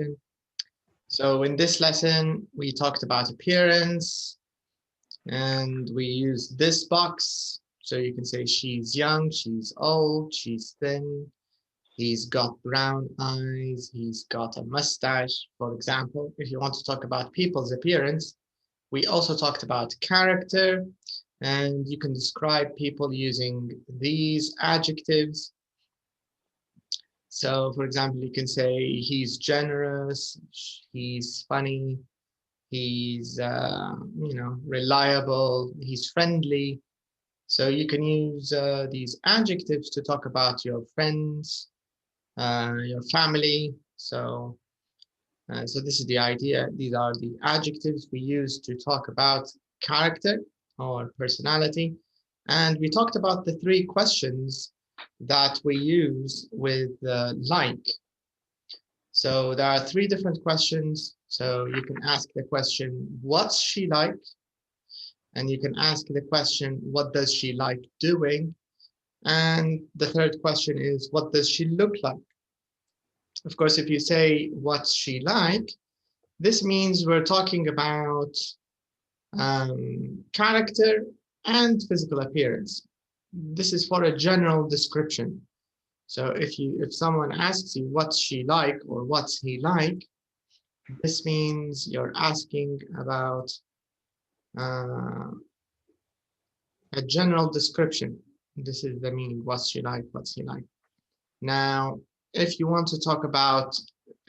lesson. So in this lesson, we talked about appearance and we used this box. So you can say she's young, she's old, she's thin, he's got brown eyes, he's got a mustache, for example. If you want to talk about people's appearance, we also talked about character, and you can describe people using these adjectives. So, for example, you can say he's generous, he's funny, he's reliable, he's friendly. So you can use these adjectives to talk about your friends, your family. So this is the idea. These are the adjectives we use to talk about character or personality. And we talked about the 3 questions that we use with like. So there are 3 different questions. So you can ask the question, what's she like? And you can ask the question, what does she like doing? And the 3rd question is, what does she look like? Of course, if you say, what's she like? This means we're talking about character and physical appearance. This is for a general description. So if someone asks you, what's she like or what's he like? This means you're asking about a general description. This is the meaning, what's she like, what's he like. Now, if you want to talk about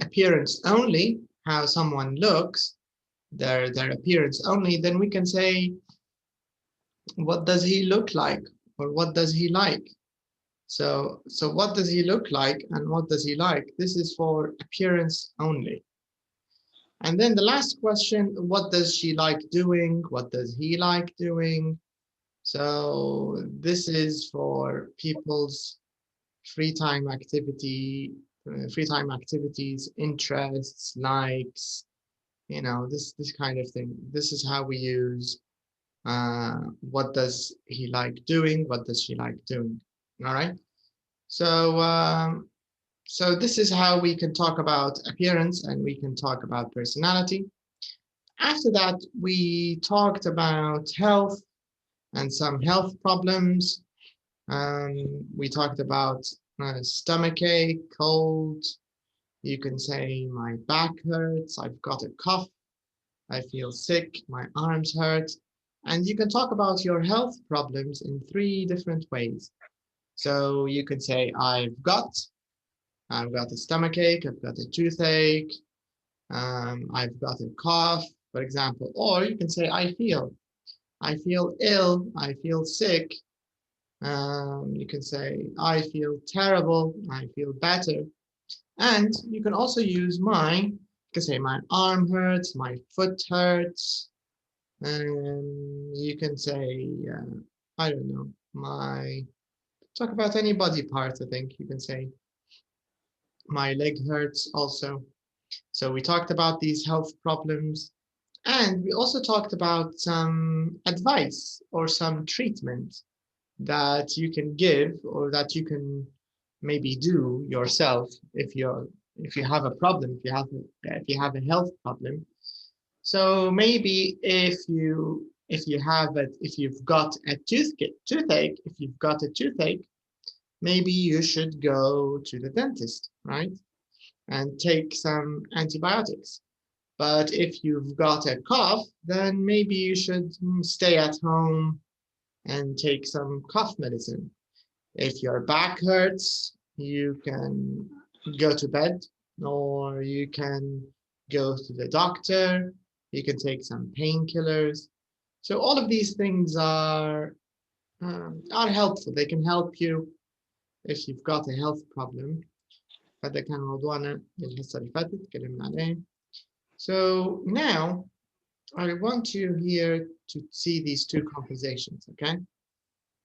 appearance only, how someone looks, their appearance only, then we can say, what does he look like, or what does he like? So what does he look like and what does he like? This is for appearance only. And then the last question, what does she like doing? What does he like doing? So this is for people's free time activities, interests, likes, this kind of thing. This is how we use what does he like doing? What does she like doing? All right. So so this is how we can talk about appearance and we can talk about personality. After that, we talked about health and some health problems. We talked about stomachache, cold. You can say my back hurts, I've got a cough, I feel sick, my arms hurt. And you can talk about your health problems in 3 different ways. So you can say I've got a stomachache, I've got a toothache, I've got a cough, for example. Or you can say I feel ill, I feel sick. You can say I feel terrible, I feel better. And you can also use you can say my arm hurts, my foot hurts. You can say, I don't know, talk about any body part, I think you can say. My leg hurts also. So we talked about these health problems. And we also talked about some advice or some treatment that you can give or that you can maybe do yourself if you have a problem, if you have a health problem. So maybe if you've got a toothache, if you've got a toothache, maybe you should go to the dentist, right? And take some antibiotics. But if you've got a cough, then maybe you should stay at home and take some cough medicine. If your back hurts, you can go to bed, or you can go to the doctor. You can take some painkillers. So all of these things are helpful. They can help you if you've got a health problem. هذا كان موضوعنا الحصة اللي فاتت تكلمنا عليه. So now I want you here to see these 2 conversations, okay?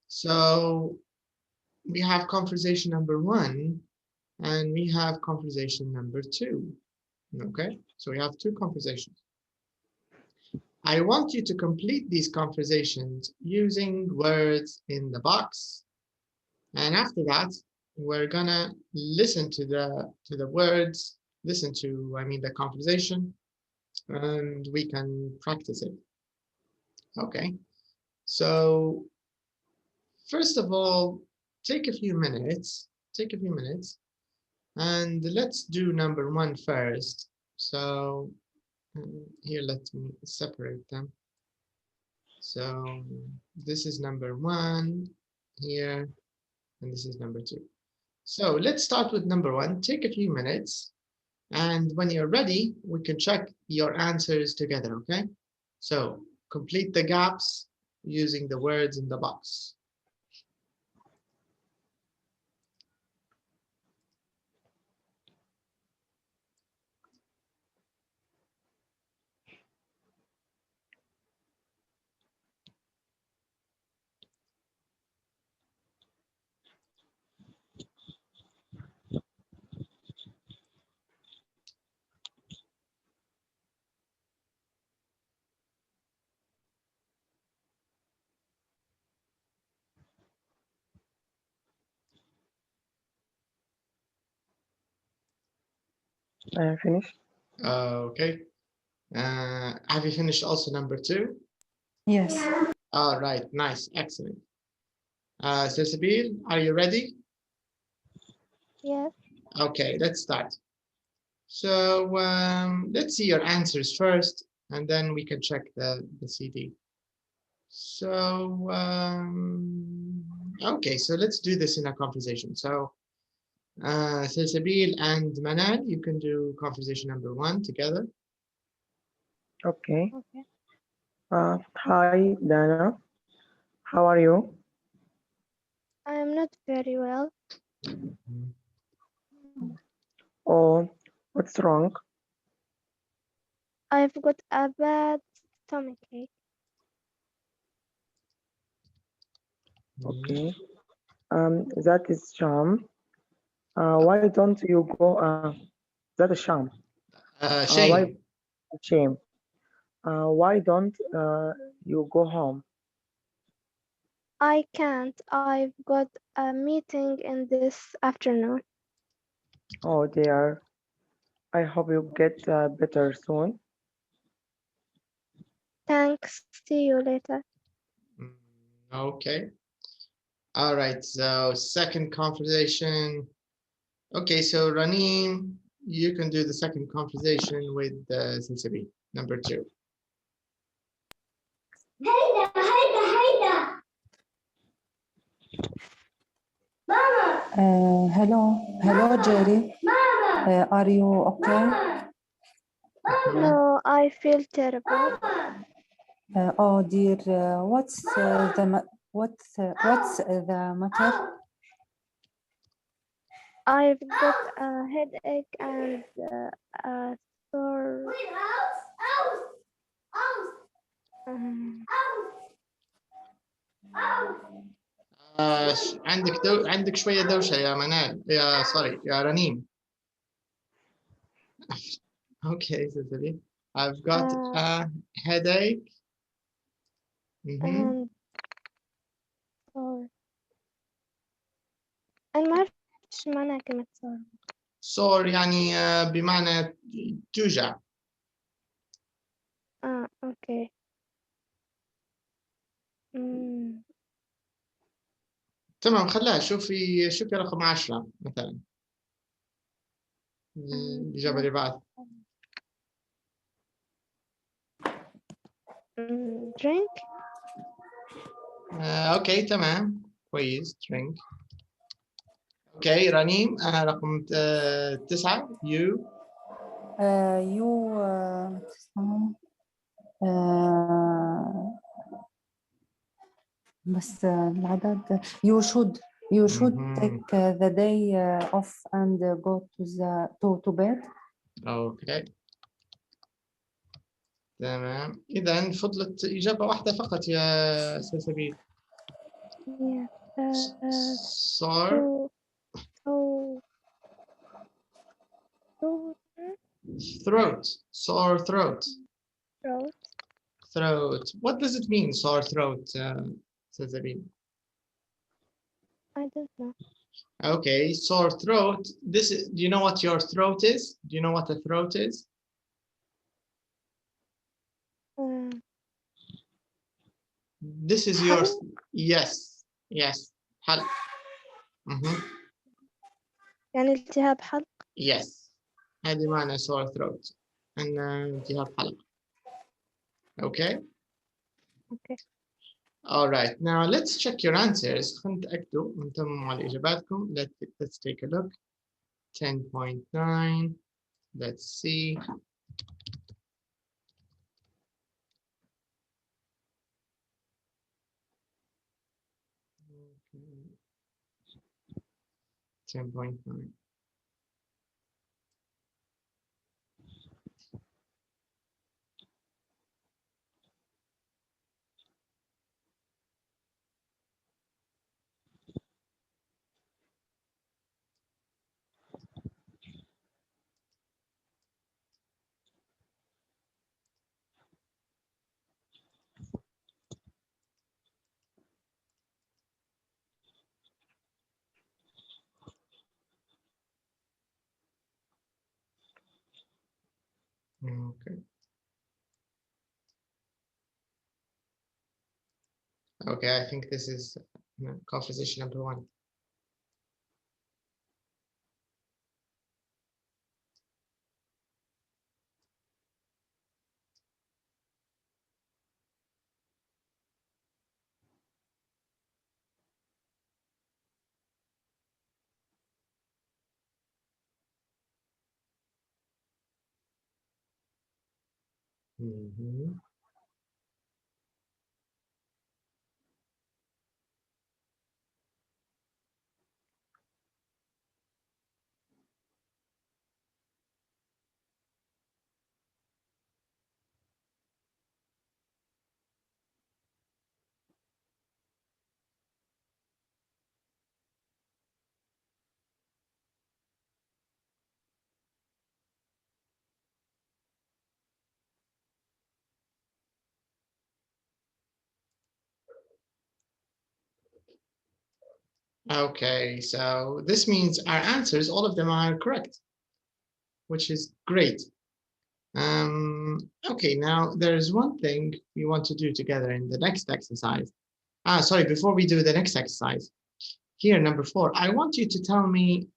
So we have conversation number 1 and we have conversation number 2, okay? So we have 2 conversations. I want you to complete these conversations using words in the box. And after that, we're gonna listen to the words, listen to, the conversation, and we can practice it. Okay. So first of all, take a few minutes, and let's do number 1 first. So here, let me separate them. So this is number 1 here, and this is number 2. So let's start with number 1. Take a few minutes, and when you're ready, we can check your answers together, okay? So complete the gaps using the words in the box. I am finished. Okay. Have you finished also number 2? Yes. All right, nice, excellent. Cecile, are you ready? Yes. Okay, let's start. So let's see your answers first, and then we can check the CD. So, okay, so let's do this in a conversation. So, Cecile and Manal, you can do conversation number 1 together. Okay. Okay. Hi, Dana. How are you? I am not very well. Oh, what's wrong? I've got a bad stomachache. Okay. That is sham. Why don't you go? That is sham. Why Shane. shame? Why don't you go home? I can't. I've got a meeting in this afternoon. Oh dear. I hope you get better soon. Thanks. See you later. Okay. All right, so second conversation. Okay, so Ranim, you can do the second conversation with Cecile, number 2. Hello, Jerry. Are you okay? No, I feel terrible. Oh dear, what's the matter? I've got a headache and a sore. عندك شوية دوشة يا منال، يا سوري يا رنيم. Okay, Cecile, I've got a headache. and sore. أنا ما أعرف إيش معنى كلمة sore. sore يعني بمعنى توجع. أوكي. تمام، خلاها شوفي رقم 10 مثلا. الإجابة اللي بعد. drink. اوكي تمام كويس drink. اوكي رنيم رقم 9 you. بس العدد you should take the day off and go to bed. اوكي تمام، إذا فضلت إجابة واحدة فقط يا سلسبيل. sore throat. Sore throat. Throat. What does it mean, sore throat, Cesarine? I don't know. Okay, sore throat. This is, do you know what your throat is? Do you know what a throat is? This is your, yes, yes, حلق. يعني التهاب حلق. Yes, هذه معنى sore throat. أن التهاب حلق. Okay. Okay. All right, now let's check your answers. خلينا نتأكدوا ونتمموا على إجاباتكم. Let's take a look. 10.9. Let's see. Okay. 10.9. Okay. Okay, I think this is conversation number 1. Okay, so this means our answers, all of them are correct, which is great. Okay, now there's one thing we want to do together in the next exercise. Sorry, before we do the next exercise, here, number 4, I want you to tell me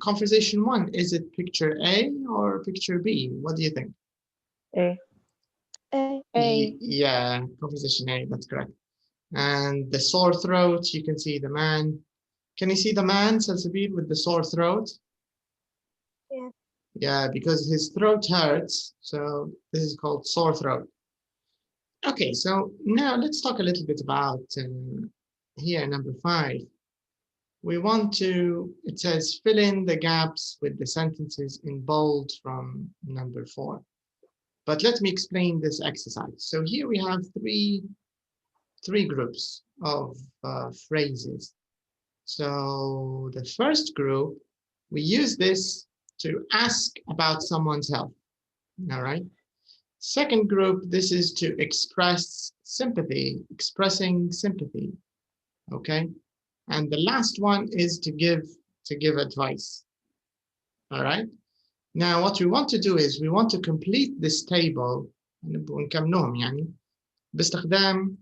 conversation 1, is it picture A or picture B? What do you think? A. Yeah, conversation A, that's correct. And the sore throat, you can see the man. Can you see the man, Salsabil, with the sore throat? Yeah. Yeah, because his throat hurts, so this is called sore throat. Okay, so now let's talk a little bit about here, number 5. We want to, it says, fill in the gaps with the sentences in bold from number 4. But let me explain this exercise. So here we have three groups of phrases. So the first group, we use this to ask about someone's health, all right? Second group, this is to express sympathy, expressing sympathy, okay? And the last one is to give advice, all right? Now, what we want to do is we want to complete this table ونكملهم يعني باستخدام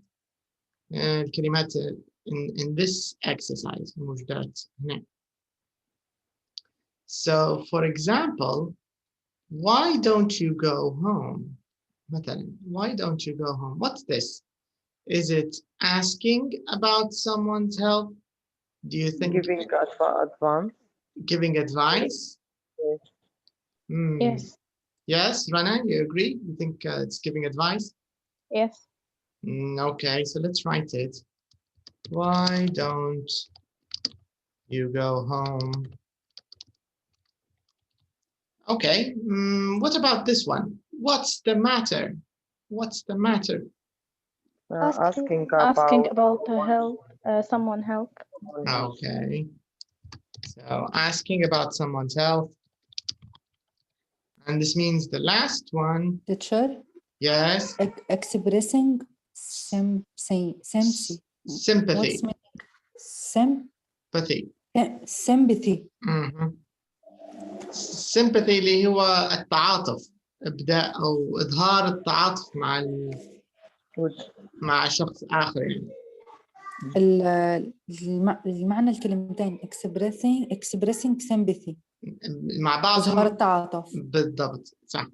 الكلمات in this exercise الموجودات هنا. So, for example, why don't you go home? مثلا, why don't you go home? What's this? Is it asking about someone's health? Do you think Giving advice. Giving advice? Yes. Yes. Yes, Rana, you agree? You think it's giving advice? Yes. Okay, so let's write it. Why don't you go home? Okay, what about this one? What's the matter? What's the matter? Asking about help, someone help. Okay, so asking about someone's health. And this means the last one. Teacher, Yes. expressing sympathy. Sympathy. What's meaning? Sympathy. Sympathy. sympathy. sympathy اللي هو التعاطف، إبداء أو إظهار التعاطف مع شخص آخر يعني. المعنى الكلمتين expressing sympathy مع بعض إظهار التعاطف. بالضبط صح.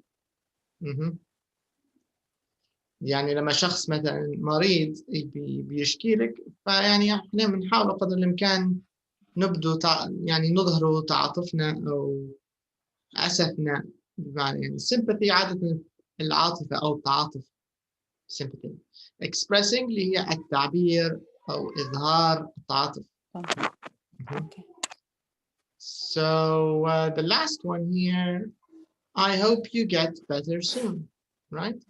يعني لما شخص مثلا مريض بيشكي لك، فيعني احنا بنحاول قدر الامكان نبدو يعني نظهر تعاطفنا او اسفنا، بمعنى يعني sympathy عادة العاطفة او التعاطف sympathy. expressing اللي هي التعبير او اظهار التعاطف. Okay. So the last one here, I hope you get better soon, right?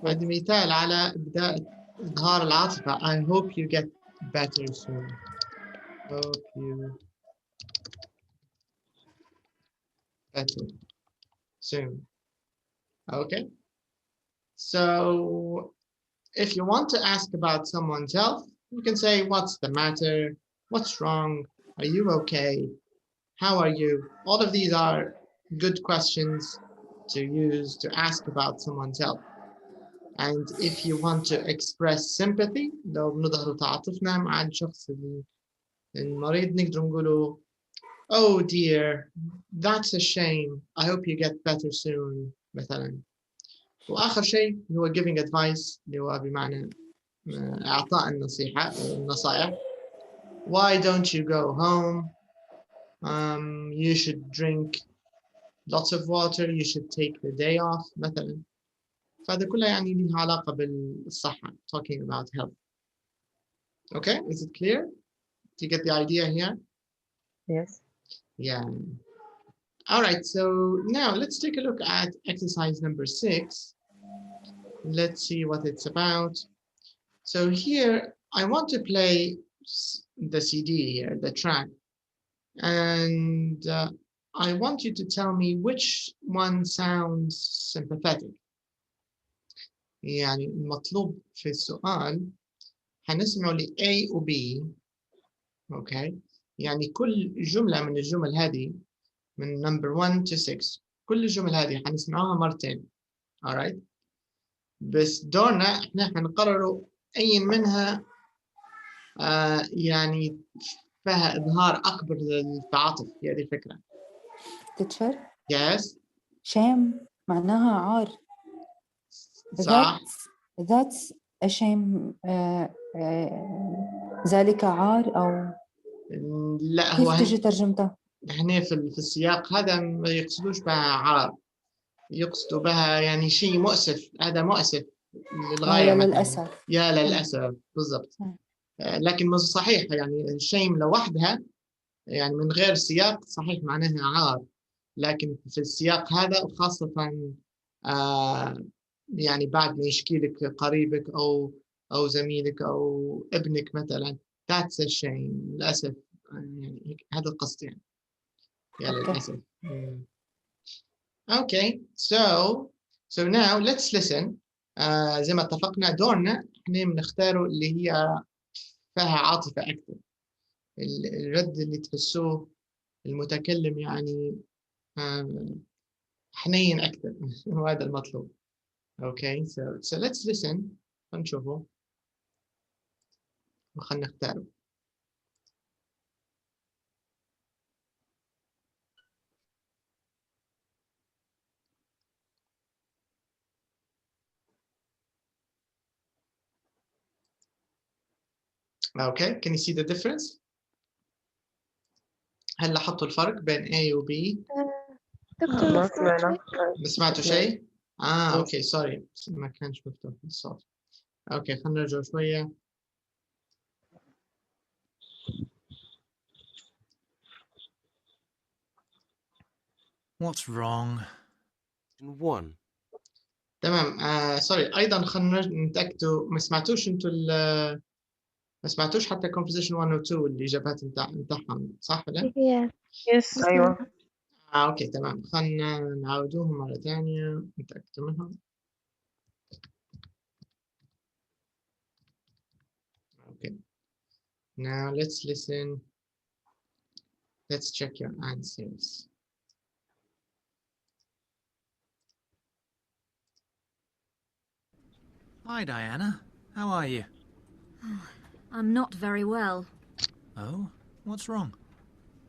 هذا مثال على إبداء إظهار العاطفة. I hope you get better soon. Hope you better soon. Okay. So if you want to ask about someone's health, you can say, what's the matter? What's wrong? Are you okay? How are you? All of these are good questions to use to ask about someone's health. And if you want to express sympathy, لو نظهر تعاطفنا مع الشخص المريض نقدر نقوله oh dear, that's a shame, I hope you get better soon مثلا. وآخر شيء هو giving advice اللي هو بمعنى إعطاء النصائح. Why don't you go home? You should drink lots of water, you should take the day off مثلا. فهذا كله يعني له علاقة بالصحة, talking about health. Okay, is it clear? Do you get the idea here? Yes. Yeah. All right, so now let's take a look at exercise number 6. Let's see what it's about. So here, I want to play the CD here, the track. And I want you to tell me which one sounds sympathetic. يعني المطلوب في السؤال هنسمعه ل A و B. Okay. يعني كل جملة من الجمل هذه من number 1 to 6 كل الجمل هذه هنسمعوها مرتين. alright. بس دورنا احنا هنقرر أي منها يعني فيها إظهار أكبر للتعاطف. هي هذه الفكرة. teacher. Yes. shame معناها عار. صح. That's a shame. ذلك عار أو لا كيف هو تجي ترجمتها؟ هنا في السياق هذا ما يقصدوش بها عار، يقصدوا بها يعني شيء مؤسف. هذا مؤسف للغاية. يا مثلا للأسف. يا للأسف بالضبط. لكن مش صحيح يعني الشيم لوحدها يعني من غير سياق صحيح معناها عار، لكن في السياق هذا وخاصة يعني بعد ما يشكي لك قريبك أو زميلك أو ابنك مثلا that's a shame للأسف. يعني هذا القصد يعني يا للأسف. Okay, so now let's listen. زي ما اتفقنا دورنا احنا بنختاره اللي هي فيها عاطفة أكثر، الرد اللي تحسوه المتكلم يعني حنين أكثر. وهذا المطلوب. Okay, so let's listen. نشوفه وخلنا نختاره. Okay, can you see the difference? هل لاحظتوا الفرق بين A و B؟ دكتور ما سمعنا. ما سمعتوا شيء؟ اوكي سوري ما كانش مفتوح الصوت. اوكي خلينا نرجع شوية. What's wrong? 1. تمام. سوري ايضا خلينا نتاكدوا ما سمعتوش انتوا ما سمعتوش حتى composition 1 و 2 الاجابات بتاعهم صح ولا؟ Yes. أيوة. اوكي تمام. خلينا نعاودوهم مرة ثانية نتاكد منهم. اوكي now let's listen. Let's check your answers. Hi, Diana. How are you? I'm not very well. Oh, what's wrong?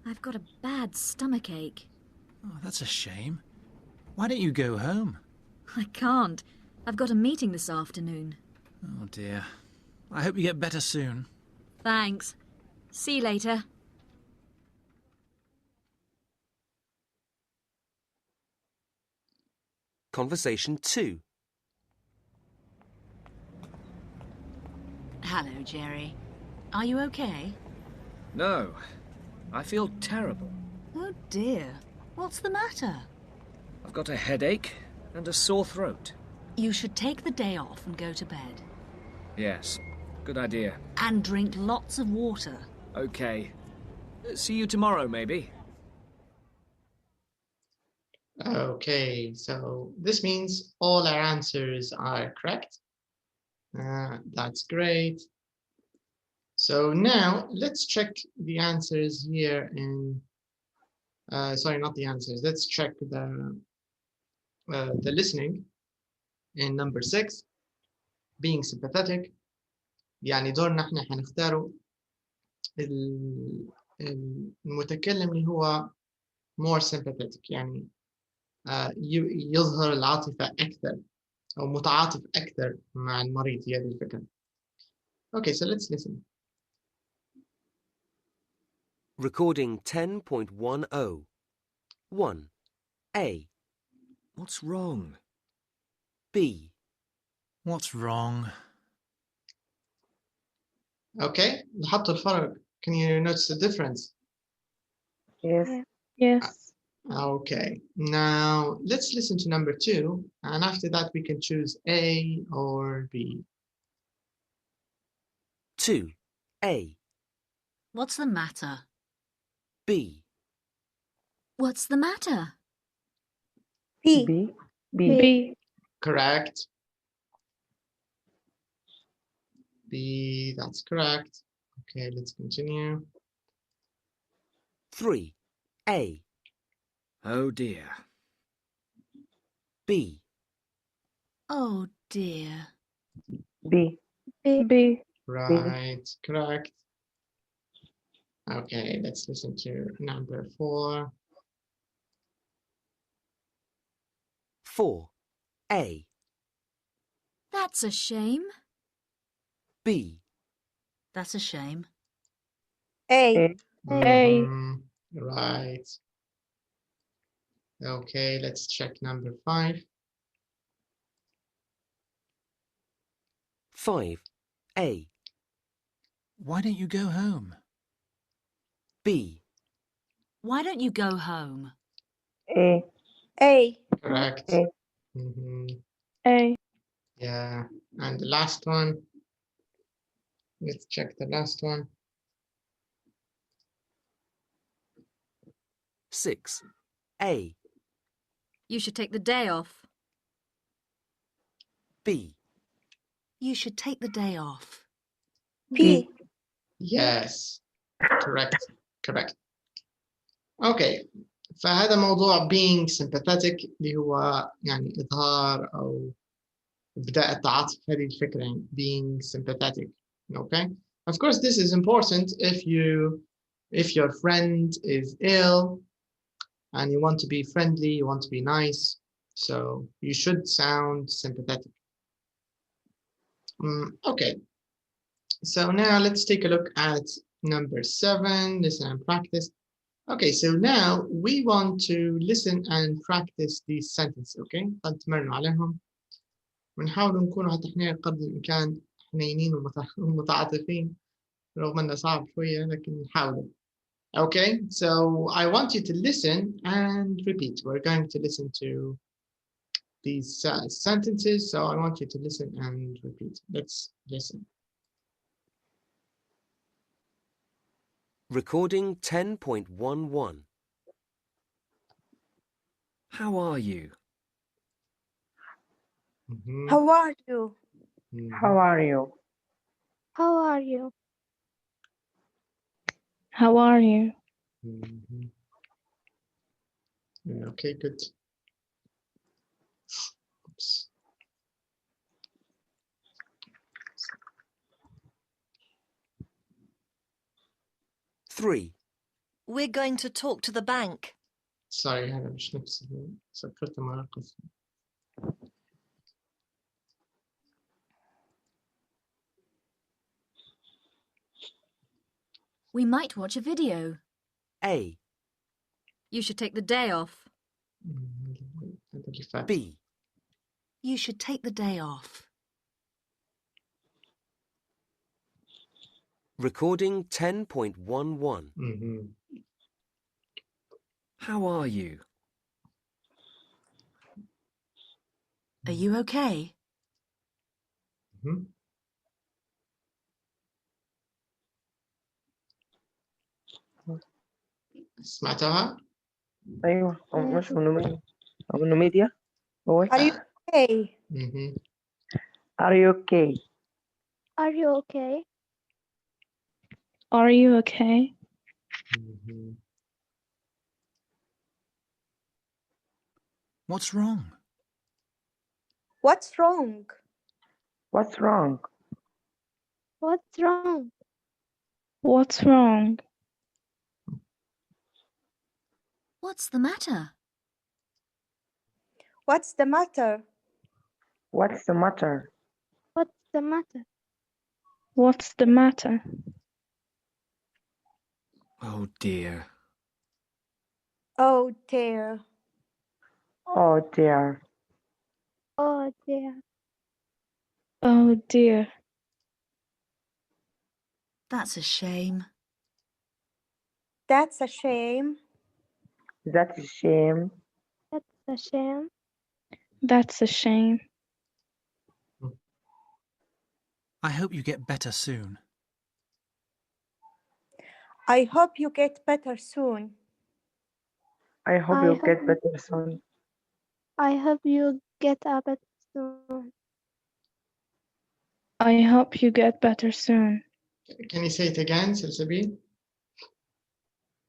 I've got a bad stomachache. Oh, that's a shame. Why don't you go home? I can't. I've got a meeting this afternoon. Oh, dear. I hope you get better soon. Thanks. See you later. Conversation 2. Hello, Jerry. Are you okay? No, I feel terrible. Oh dear. What's the matter? I've got a headache and a sore throat. You should take the day off and go to bed. Yes, good idea. And drink lots of water. Okay. See you tomorrow, maybe. Okay, so this means all our answers are correct. That's great. So now let's check the answers here in, sorry, not the answers. Let's check the listening in number 6. Being sympathetic. يعني دورنا احنا حنختاره المتكلم اللي هو more sympathetic، يعني يظهر العاطفة أكثر أو متعاطف أكثر مع المريض، هي هذه الفكرة. Okay, so let's listen. Recording 10.10. 1. A. What's wrong? B. What's wrong? Okay, لاحظتوا الفرق. Can you notice the difference? Yes. Yes. Okay, now let's listen to number 2, and after that we can choose A or B. 2. A. What's the matter? B. What's the matter? B. B. B. Correct. B, that's correct. Okay, let's continue. 3. A. Oh dear. B. Oh dear. B. B. B. Right, correct. Okay, let's listen to number 4. 4. A. That's a shame. B. That's a shame. A. A. Mhm, right. Okay, let's check number 5. 5. A. Why don't you go home? B. Why don't you go home? A. A. Correct. A. Mhm, A. yeah, and the last one. Let's check the last one. 6. A. You should take the day off. B. You should take the day off. P. Yes, correct, correct. Okay, فهذا موضوع being sympathetic اللي هو يعني إظهار أو إبداء التعاطف، هذه الفكرة يعني being sympathetic. Okay, of course this is important if your friend is ill and you want to be friendly, you want to be nice, so you should sound sympathetic. Okay, so now let's take a look at number 7, listen and practice. Okay, so now we want to listen and practice these sentences, okay? نتمرن عليهم ونحاول نكون على تحنية قدر الإمكان حنينين ومتعاطفين رغم أنه صعب شوية لكن نحاول. Okay, so I want you to listen and repeat. We're going to listen to these sentences, so I want you to listen and repeat. Let's listen. Recording 10.11. How are you? Mhm, How are you? mhm. How are you? How are you? How are you? Okay, good. Oops. Three. We're going to talk to the bank. Sorry, هذا مش نفس سكرت المراقص. We might watch a video. A. You should take the day off. B. You should take the day off. Recording 10.11. How are you? Are you okay? سمعتها؟ أيوة مش منه ميديا هو Are you okay? Are you okay? Are you okay? Are you okay? What's wrong? What's wrong? What's wrong? What's wrong? What's wrong? What's the matter? What's the matter? What's the matter? What's the matter? What's the matter? Oh dear. Oh dear. Oh dear. Oh dear. Oh dear. That's a shame. That's a shame. That's a shame. That's a shame. That's a shame. I hope you get better soon. I hope you get better soon. I hope you get better soon. I hope you get better soon. I hope you get better soon. Can you say it again, Salsabil?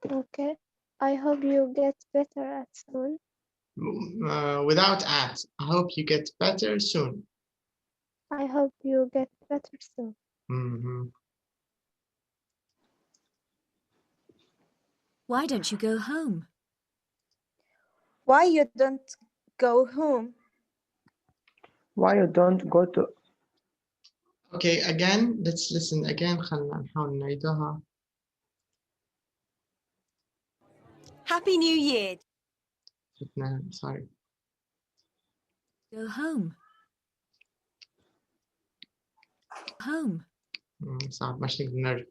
Okay. I hope you get better soon. Without at. I hope you get better soon. I hope you get better soon. Why don't you go home? Why you don't go home? Why you don't go to? Okay, again, let's listen again. خلنا نحاول نعيدها. Happy New Year. Sorry. Go home. Home. صعب مش نقدر نرجع.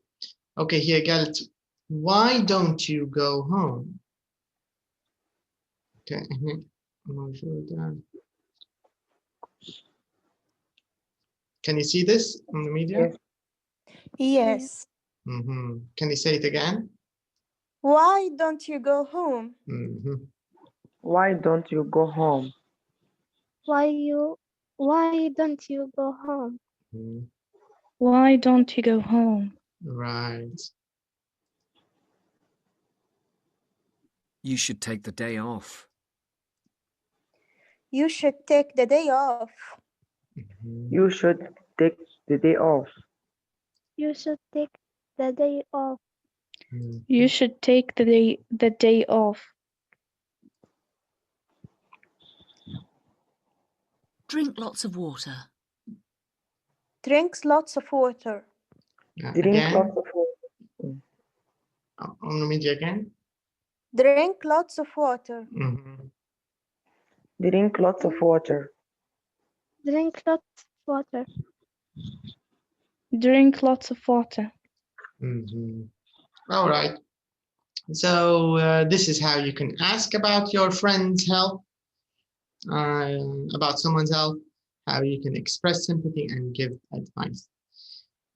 Okay, هي قالت why don't you go home? Okay, هنا موجودة. Can you see this on the media? Yes. Can you say it again? Why don't you go home? Why don't you go home? Why don't you go home? Why don't you go home? Right. You should take the day off. You should take the day off. You should take the day off. You should take the day off. You should take the day off. Drink lots of water. Drink lots of water. Drink Again? lots of water. On the media again? Drink lots of water. Drink lots of water. Drink lots of water. Drink lots of water. All right. So this is how you can ask about your friend's health, about someone's health, how you can express sympathy and give advice.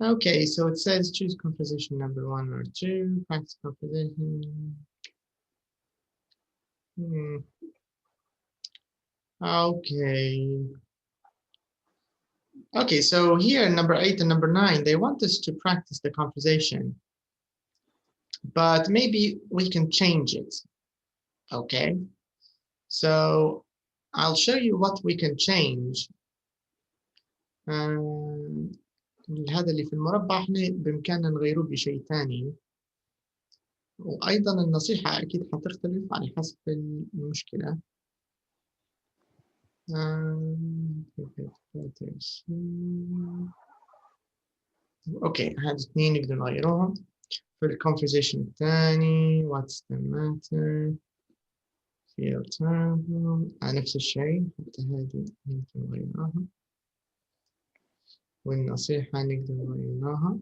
Okay, so it says choose composition number 1 or 2, practice composition. Okay, so here number 8 and number 9, they want us to practice the conversation. but maybe we can change it. Okay, so I'll show you what we can change. هذا اللي في المربع احنا بإمكاننا نغيره بشيء ثاني، وأيضا النصيحة أكيد حتختلف على حسب المشكلة. أوكي، هذه اثنين نقدر نغيروهم. في الconversation الثاني what's the matter feel terrible نفس الشيء، حتى هذه نقدر نغيرها، والنصيحة نقدر نغيرها،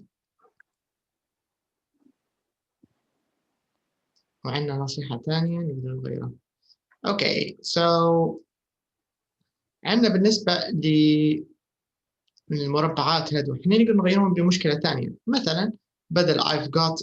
وعندنا نصيحة ثانية نقدر نغيرها. أوكي، so عندنا بالنسبة للمربعات هذو احنا نقدر نغيرهم بمشكلة ثانية. مثلا بدل I've got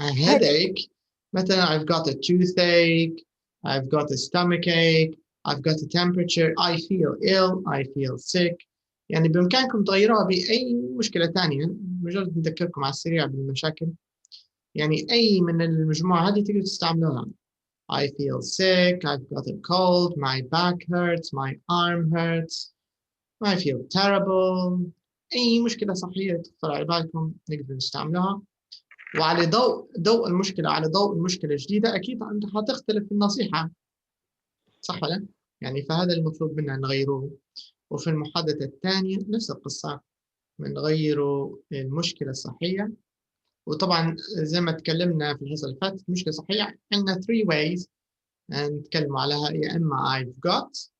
a headache، مثلا I've got a toothache، I've got a stomachache، I've got a temperature، I feel ill، I feel sick. يعني بإمكانكم تغيروها بأي مشكلة ثانية، مجرد نذكركم على السريع بالمشاكل. يعني أي من المجموعة هذه تقدروا تستعملوها. I feel sick، I've got a cold، my back hurts، my arm hurts، I feel terrible. أي مشكلة صحية تخطر على بالكم نقدر نستعملها. وعلى ضوء المشكلة الجديدة أكيد حتختلف النصيحة، صح ولا؟ يعني فهذا المطلوب منا نغيروه. وفي المحادثة الثانية نفس القصة، بنغيروا المشكلة الصحية. وطبعا زي ما تكلمنا في الحصة اللي فاتت، المشكلة الصحية عندنا 3 ways نتكلم عليها، يا إما I've got،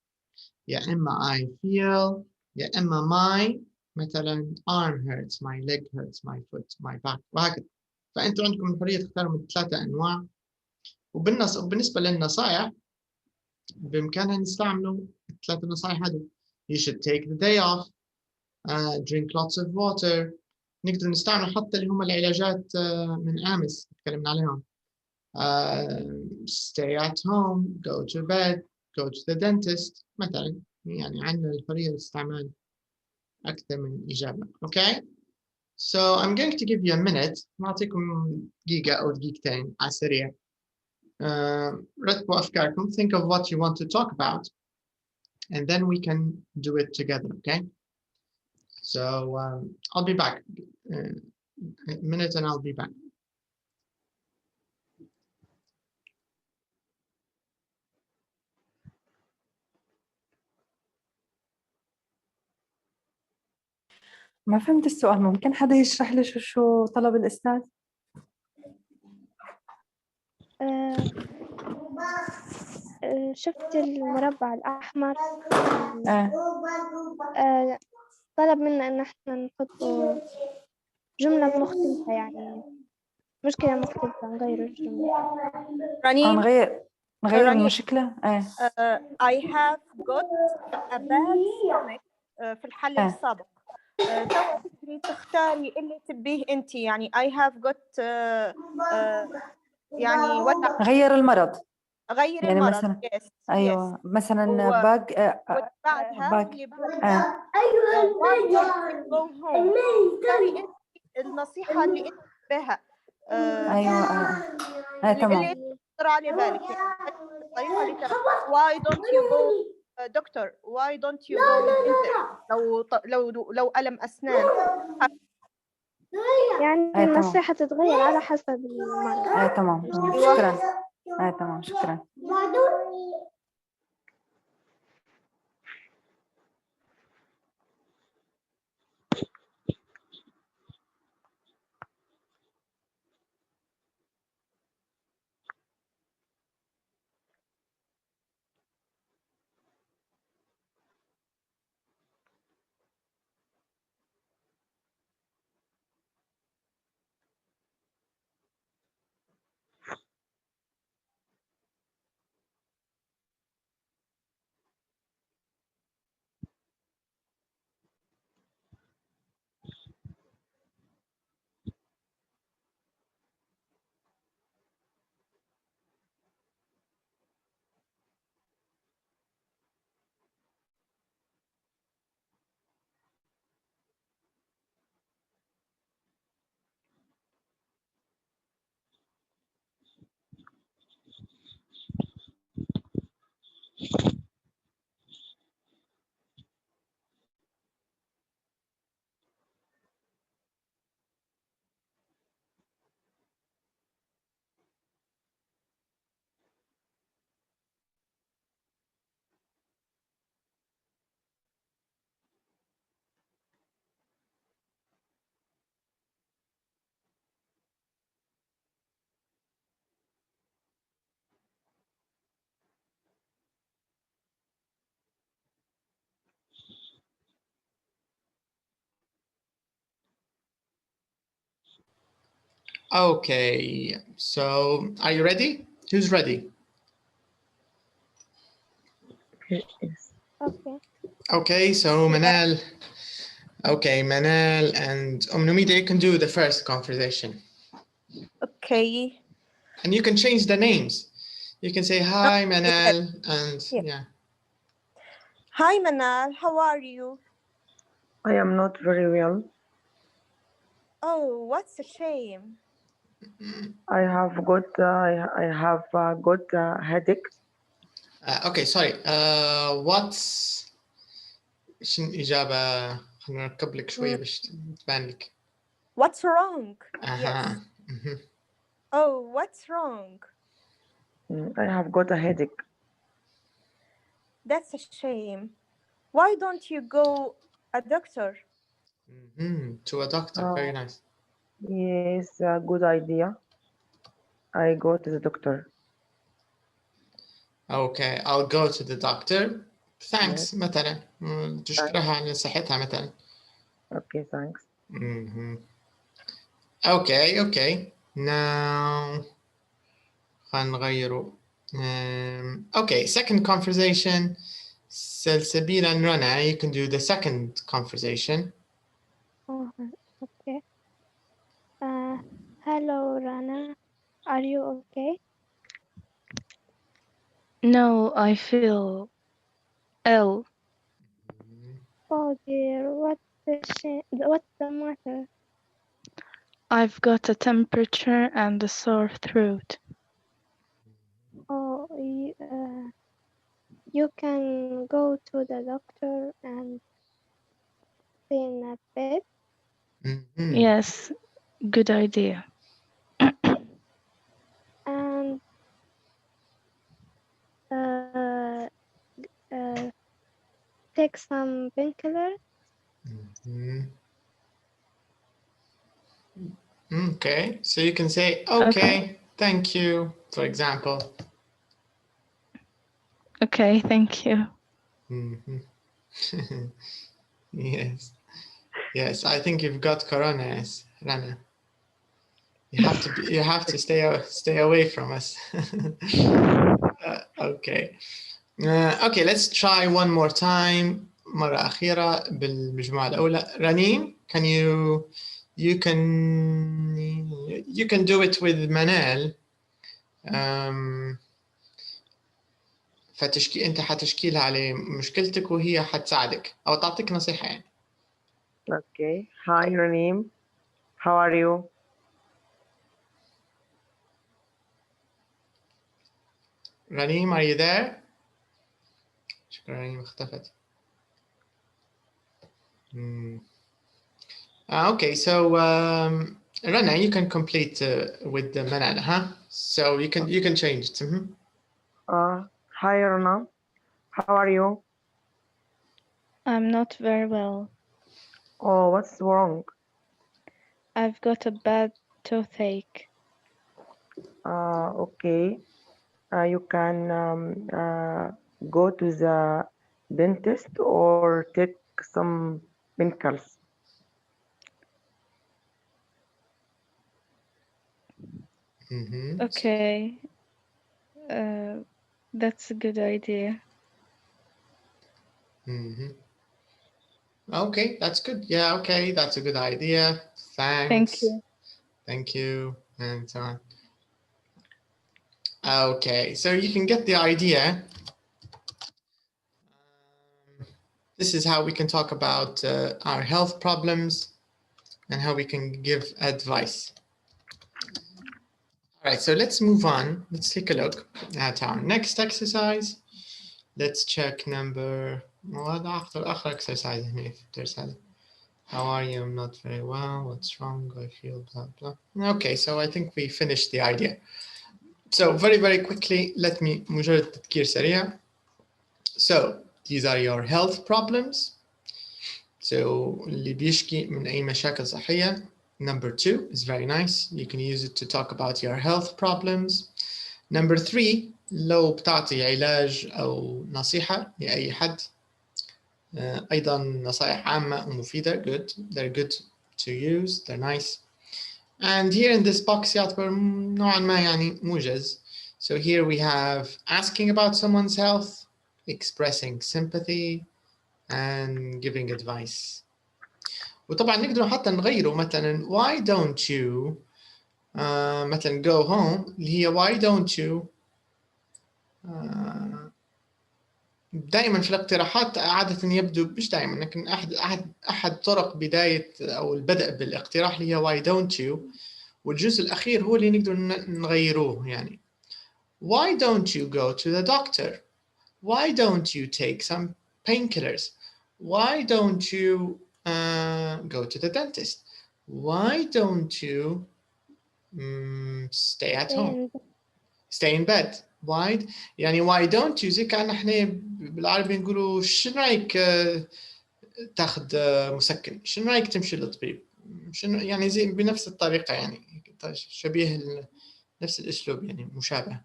يا إما I feel، يا إما my مثلا arm hurts، my leg hurts، my foot، my back، وهكذا. فأنتوا عندكم الحرية تختاروا من 3 أنواع. وبالنسبة للنصائح بإمكاننا نستعملوا 3 نصائح هذول. You should take the day off، drink lots of water. نقدر نستعمل حتى اللي هم العلاجات من أمس تكلمنا عليهم. Stay at home، go to bed، go to the dentist مثلا. يعني عندنا الحرية لاستعمال أكثر من إجابة. Okay, so I'm going to give you a minute. نعطيكم دقيقة أو دقيقتين على السريع. رتبوا أفكاركم. Think of what you want to talk about, and then we can do it together. Okay. So I'll be back. A minute and I'll be back. ما فهمت السؤال، ممكن حدا يشرح لي شو طلب الأستاذ؟ شفت المربع الأحمر؟ آه. طلب منا إن احنا نحط جملة مختلفة، يعني مشكلة مختلفة، نغير الجملة. نغير المشكلة. I have got a bad stomach في الحل السابق. توا تقدري تختاري اللي تبيه انت، يعني I have got يعني وضع غير المرض، غير يعني المرض. مثلا yes. ايوه yes. مثلا باج بعدها اللي why don't you go home، اختاري انت النصيحة اللي انت بها. ايوه تمام. اللي يخطر على بالك، يعني الطريقة اللي why don't you go doctor، why don't you go dentist، لو ألم أسنان. يعني النصيحة تتغير على حسب المرض. تمام. شكرا. تمام، شكرا. Okay, so are you ready? Who's ready? Yes. Okay. Okay, so Manal. Okay, Manal and Numida, you can do the first conversation. Okay. And you can change the names. You can say, hi, Manal, and yeah. Hi, Manal. How are you? I am not very well. Oh, what's a shame. I have got headache. Okay, sorry. What's شنو الإجابة؟ خلينا نركب لك شوية باش تبان لك. What's wrong? Yes. Oh, what's wrong? I have got a headache. That's a shame. Why don't you go a doctor? To a doctor, very nice. Yes, a good idea. I go to the doctor. Okay, I'll go to the doctor. Thanks. Yes. مثلا تشكرها على صحتها مثلا. Okay, thanks. Okay. Now هنغيره. Okay, second conversation. Salsabil and Rana, you can do the second conversation. Okay. Hello, Rana. Are you okay? No, I feel ill. Oh dear, what's the matter? I've got a temperature and a sore throat. Oh, you can go to the doctor and stay in a bed. Yes, good idea. And take some painkillers. Okay, so you can say, okay, thank you, for example. Okay, thank you. Yes, I think you've got corona, yes, Rana. You have to stay away from us. Okay. Okay, let's try one more time. مرة أخيرة بالمجموعة الأولى. Ranim, you can do it with Manal. انت حتشكيلها على مشكلتك وهي حتساعدك او تعطيك نصيحة يعني. Okay. Hi, Ranim. How are you? Ranim, are you there? شكرا رنيم اختفت. Okay, so Rana, you can complete with the Manal, huh? So you can change it. Hi, Rana. How are you? I'm not very well. Oh, what's wrong? I've got a bad toothache. Okay. You can go to the dentist or take some painkillers. Okay. That's a good idea. Okay, that's good. Yeah, okay, that's a good idea. Thanks. Thank you. Thank you, and so on. Okay, so you can get the idea. This is how we can talk about our health problems and how we can give advice. All right, so let's move on. Let's take a look at our next exercise. Let's check number. آخر exercise هنا في الدرس هذا. How are you? I'm not very well. What's wrong? I feel blah blah. Okay, so I think we finished the idea. So very quickly, let me مجرد تذكير سريع. So these are your health problems. So اللي بيشكي من أي مشاكل صحية. Number 2 is very nice. You can use it to talk about your health problems. Number 3 لو بتعطي علاج أو نصيحة لأي حد. أيضا نصائح عامة ومفيدة. Good. They're good to use. They're nice. And here in this box يعتبر نوعا ما يعني موجز. So here we have asking about someone's health, expressing sympathy, and giving advice. وطبعا نقدر حتى نغيره مثلا why don't you مثلا go home اللي هي why don't you دائما في الاقتراحات عادة يبدو مش دائما لكن أحد طرق بداية أو البدء بالاقتراح اللي هي why don't you والجزء الأخير هو اللي نقدر نغيروه يعني why don't you go to the doctor why don't you take some painkillers why don't you go to the dentist why don't you stay at home stay in bed why يعني why don't you زي كأن احنا بالعربي نقولوا شنو رأيك تاخذ مسكن شنو رأيك تمشي للطبيب شنو يعني زي بنفس الطريقة يعني شبيه نفس الأسلوب يعني مشابه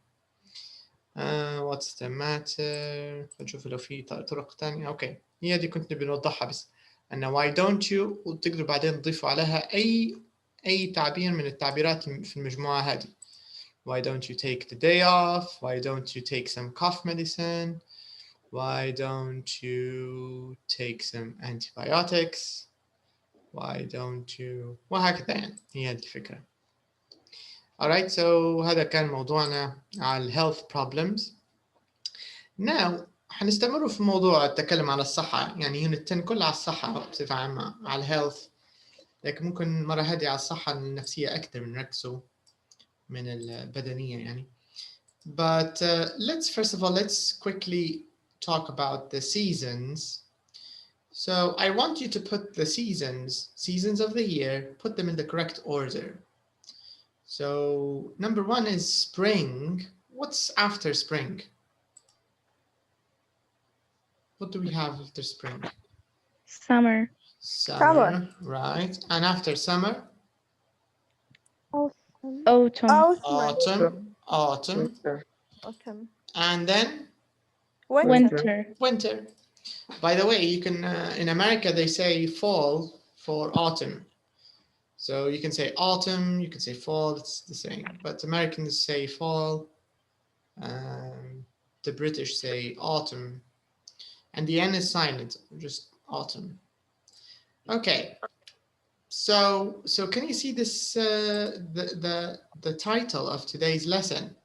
what's the matter نشوف لو في طرق تانية أوكي هي دي كنت نبي نوضحها بس أن why don't you وتقدروا بعدين تضيفوا عليها أي تعبير من التعبيرات في المجموعة هذه why don't you take the day off why don't you take some cough medicine why don't you take some antibiotics why don't you وهكذا يعني هي هذه الفكرة. Alright, so هذا كان موضوعنا على health problems. Now حنستمر في موضوع التكلم على الصحة يعني unit 10 كلها على الصحة بصفة عامة على health لكن ممكن مرة هذه على الصحة النفسية أكثر من ركزوا من البدنية يعني. But let's first of all let's quickly talk about the seasons. So I want you to put the seasons of the year, put them in the correct order. So number 1 is spring. What's after spring? What do we have after spring? Summer. Summer, right. And after summer? Autumn. Autumn. And then? Winter. By the way, you can, in America, they say fall for autumn. So you can say autumn, you can say fall, it's the same. But Americans say fall, the British say autumn. And the N is silent, just autumn. Okay. So can you see this, the title of today's lesson?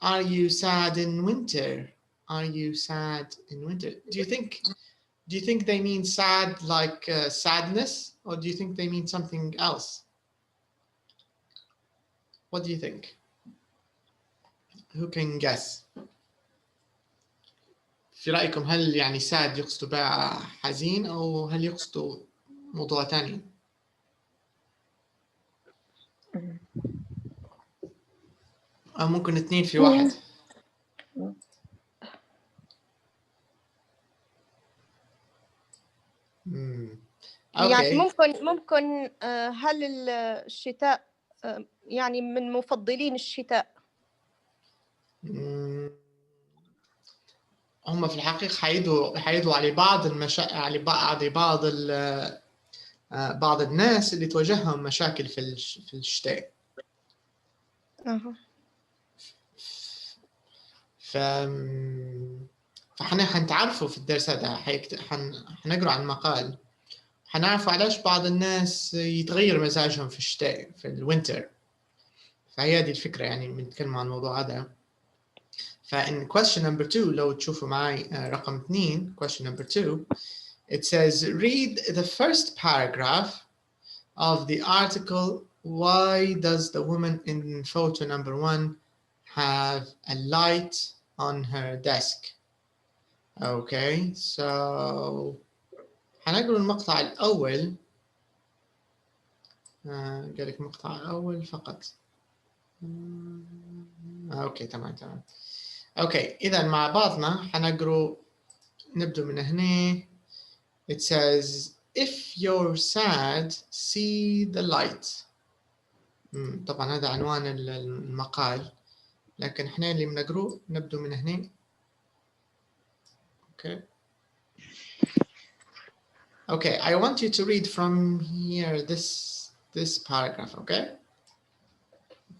Are you sad in winter? Are you sad in winter? Do you think they mean sad like sadness, or do you think they mean something else? What do you think? Who can guess? في رأيكم هل يعني sad يقصدوا بقى حزين أو هل يقصدوا موضوع تاني؟ أو ممكن اثنين في واحد. يعني ممكن هل الشتاء يعني من مفضلين الشتاء؟ هم في الحقيقة حيدوا على بعض على بعض الناس اللي تواجههم مشاكل في الشتاء. فاحنا حنتعرفوا في الدرس هذا حنقرأ عن مقال حنعرفوا علاش بعض الناس يتغير مزاجهم في الشتاء في الوينتر. فهي هذه الفكرة يعني بنتكلم عن الموضوع هذا. فإن question number 2 لو تشوفوا معي رقم 2 question number 2 it says read the first paragraph of the article why does the woman in photo number 1 have a light on her desk. Okay, so حنقرأ المقطع الأول. قالك المقطع الأول فقط. أوكي تمام. أوكي إذا مع بعضنا حنقرأ نبدأ من هنا. It says if you're sad see the light. طبعا هذا عنوان المقال لكن احنا اللي بنقرأ نبدأ من هنا. Okay, I want you to read from here this paragraph, okay?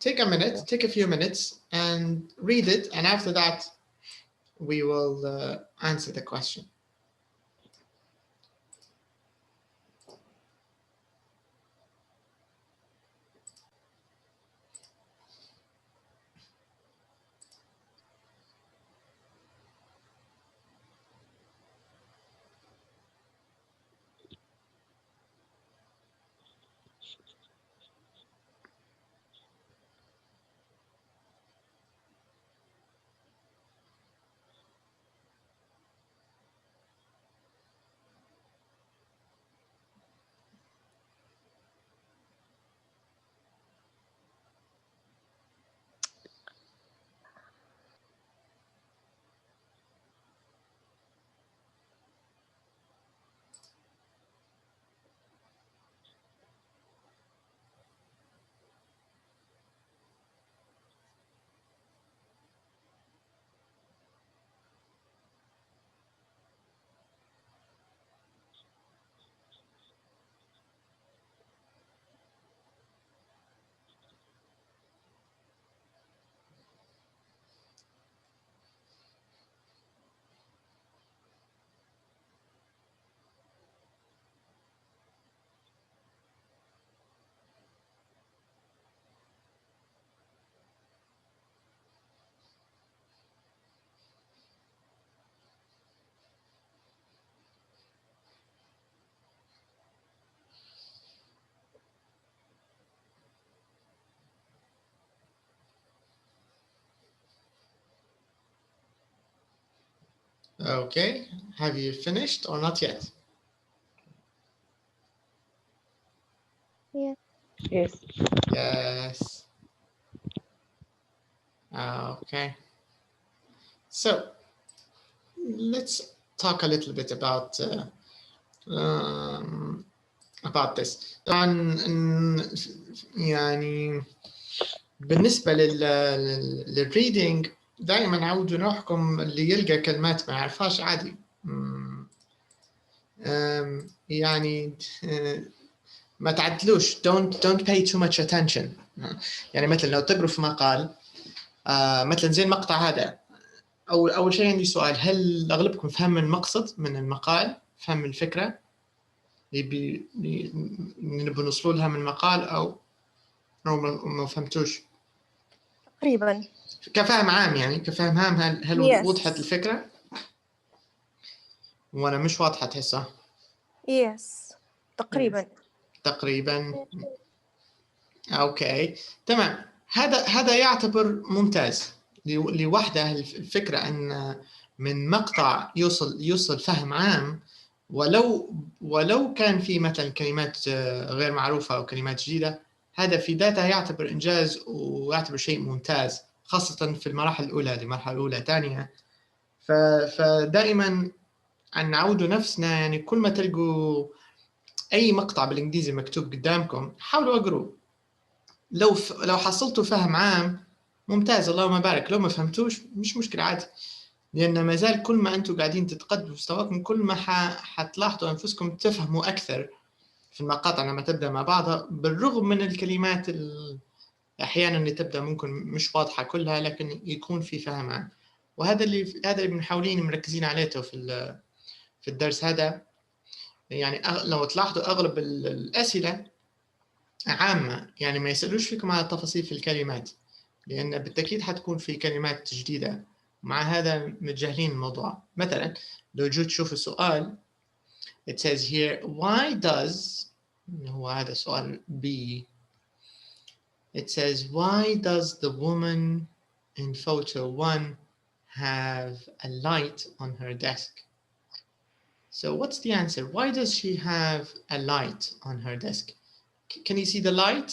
take a minute, take a few minutes and read it, and after that we will answer the question. Okay, have you finished or not yet? Yes. Yes. Yes. Okay. So let's talk a little bit about this. طبعا يعني بالنسبة للريدنج دائما عودوا روحكم اللي يلقى كلمات ما يعرفهاش عادي. يعني ما تعدلوش. don't pay too much attention. يعني مثلا لو تقروا في مقال مثلا زي المقطع هذا، أول شيء عندي سؤال: هل أغلبكم فهم المقصد من المقال؟ فهم الفكرة اللي نبي نوصلوا لها من المقال أو ما فهمتوش؟ تقريبا كفهم عام، يعني كفهم عام هل وضحت الفكرة؟ وأنا مش واضحة تحسها؟ يس تقريبا. أوكي تمام. هذا يعتبر ممتاز لوحده. الفكرة أن من مقطع يوصل فهم عام، ولو كان في مثلا كلمات غير معروفة أو كلمات جديدة، هذا في ذاته يعتبر إنجاز ويعتبر شيء ممتاز، خاصة في المراحل الأولى. هذه المرحلة الأولى ثانية. فدائما أن نعودوا نفسنا، يعني كل ما تلقوا أي مقطع بالإنجليزي مكتوب قدامكم حاولوا أقروا. لو حصلتوا فهم عام ممتاز، اللهم بارك. لو ما فهمتوش مش مشكلة عادي، لأن ما زال كل ما أنتم قاعدين تتقدموا مستواكم كل ما حتلاحظوا أنفسكم تفهموا أكثر في المقاطع لما تبدأ مع بعضها، بالرغم من الكلمات أحيانا اللي تبدأ ممكن مش واضحة كلها، لكن يكون في فهم عام. وهذا اللي بنحاولين مركزين عليه في الدرس هذا. يعني لو تلاحظوا أغلب الأسئلة عامة، يعني ما يسألوش فيكم على التفاصيل في الكلمات، لأن بالتأكيد حتكون في كلمات جديدة. مع هذا متجاهلين الموضوع. مثلا لو جيت تشوف السؤال it says here why does، هو هذا سؤال B. It says why does the woman in photo 1 have a light on her desk? So what's the answer? Why does she have a light on her desk? Can you see the light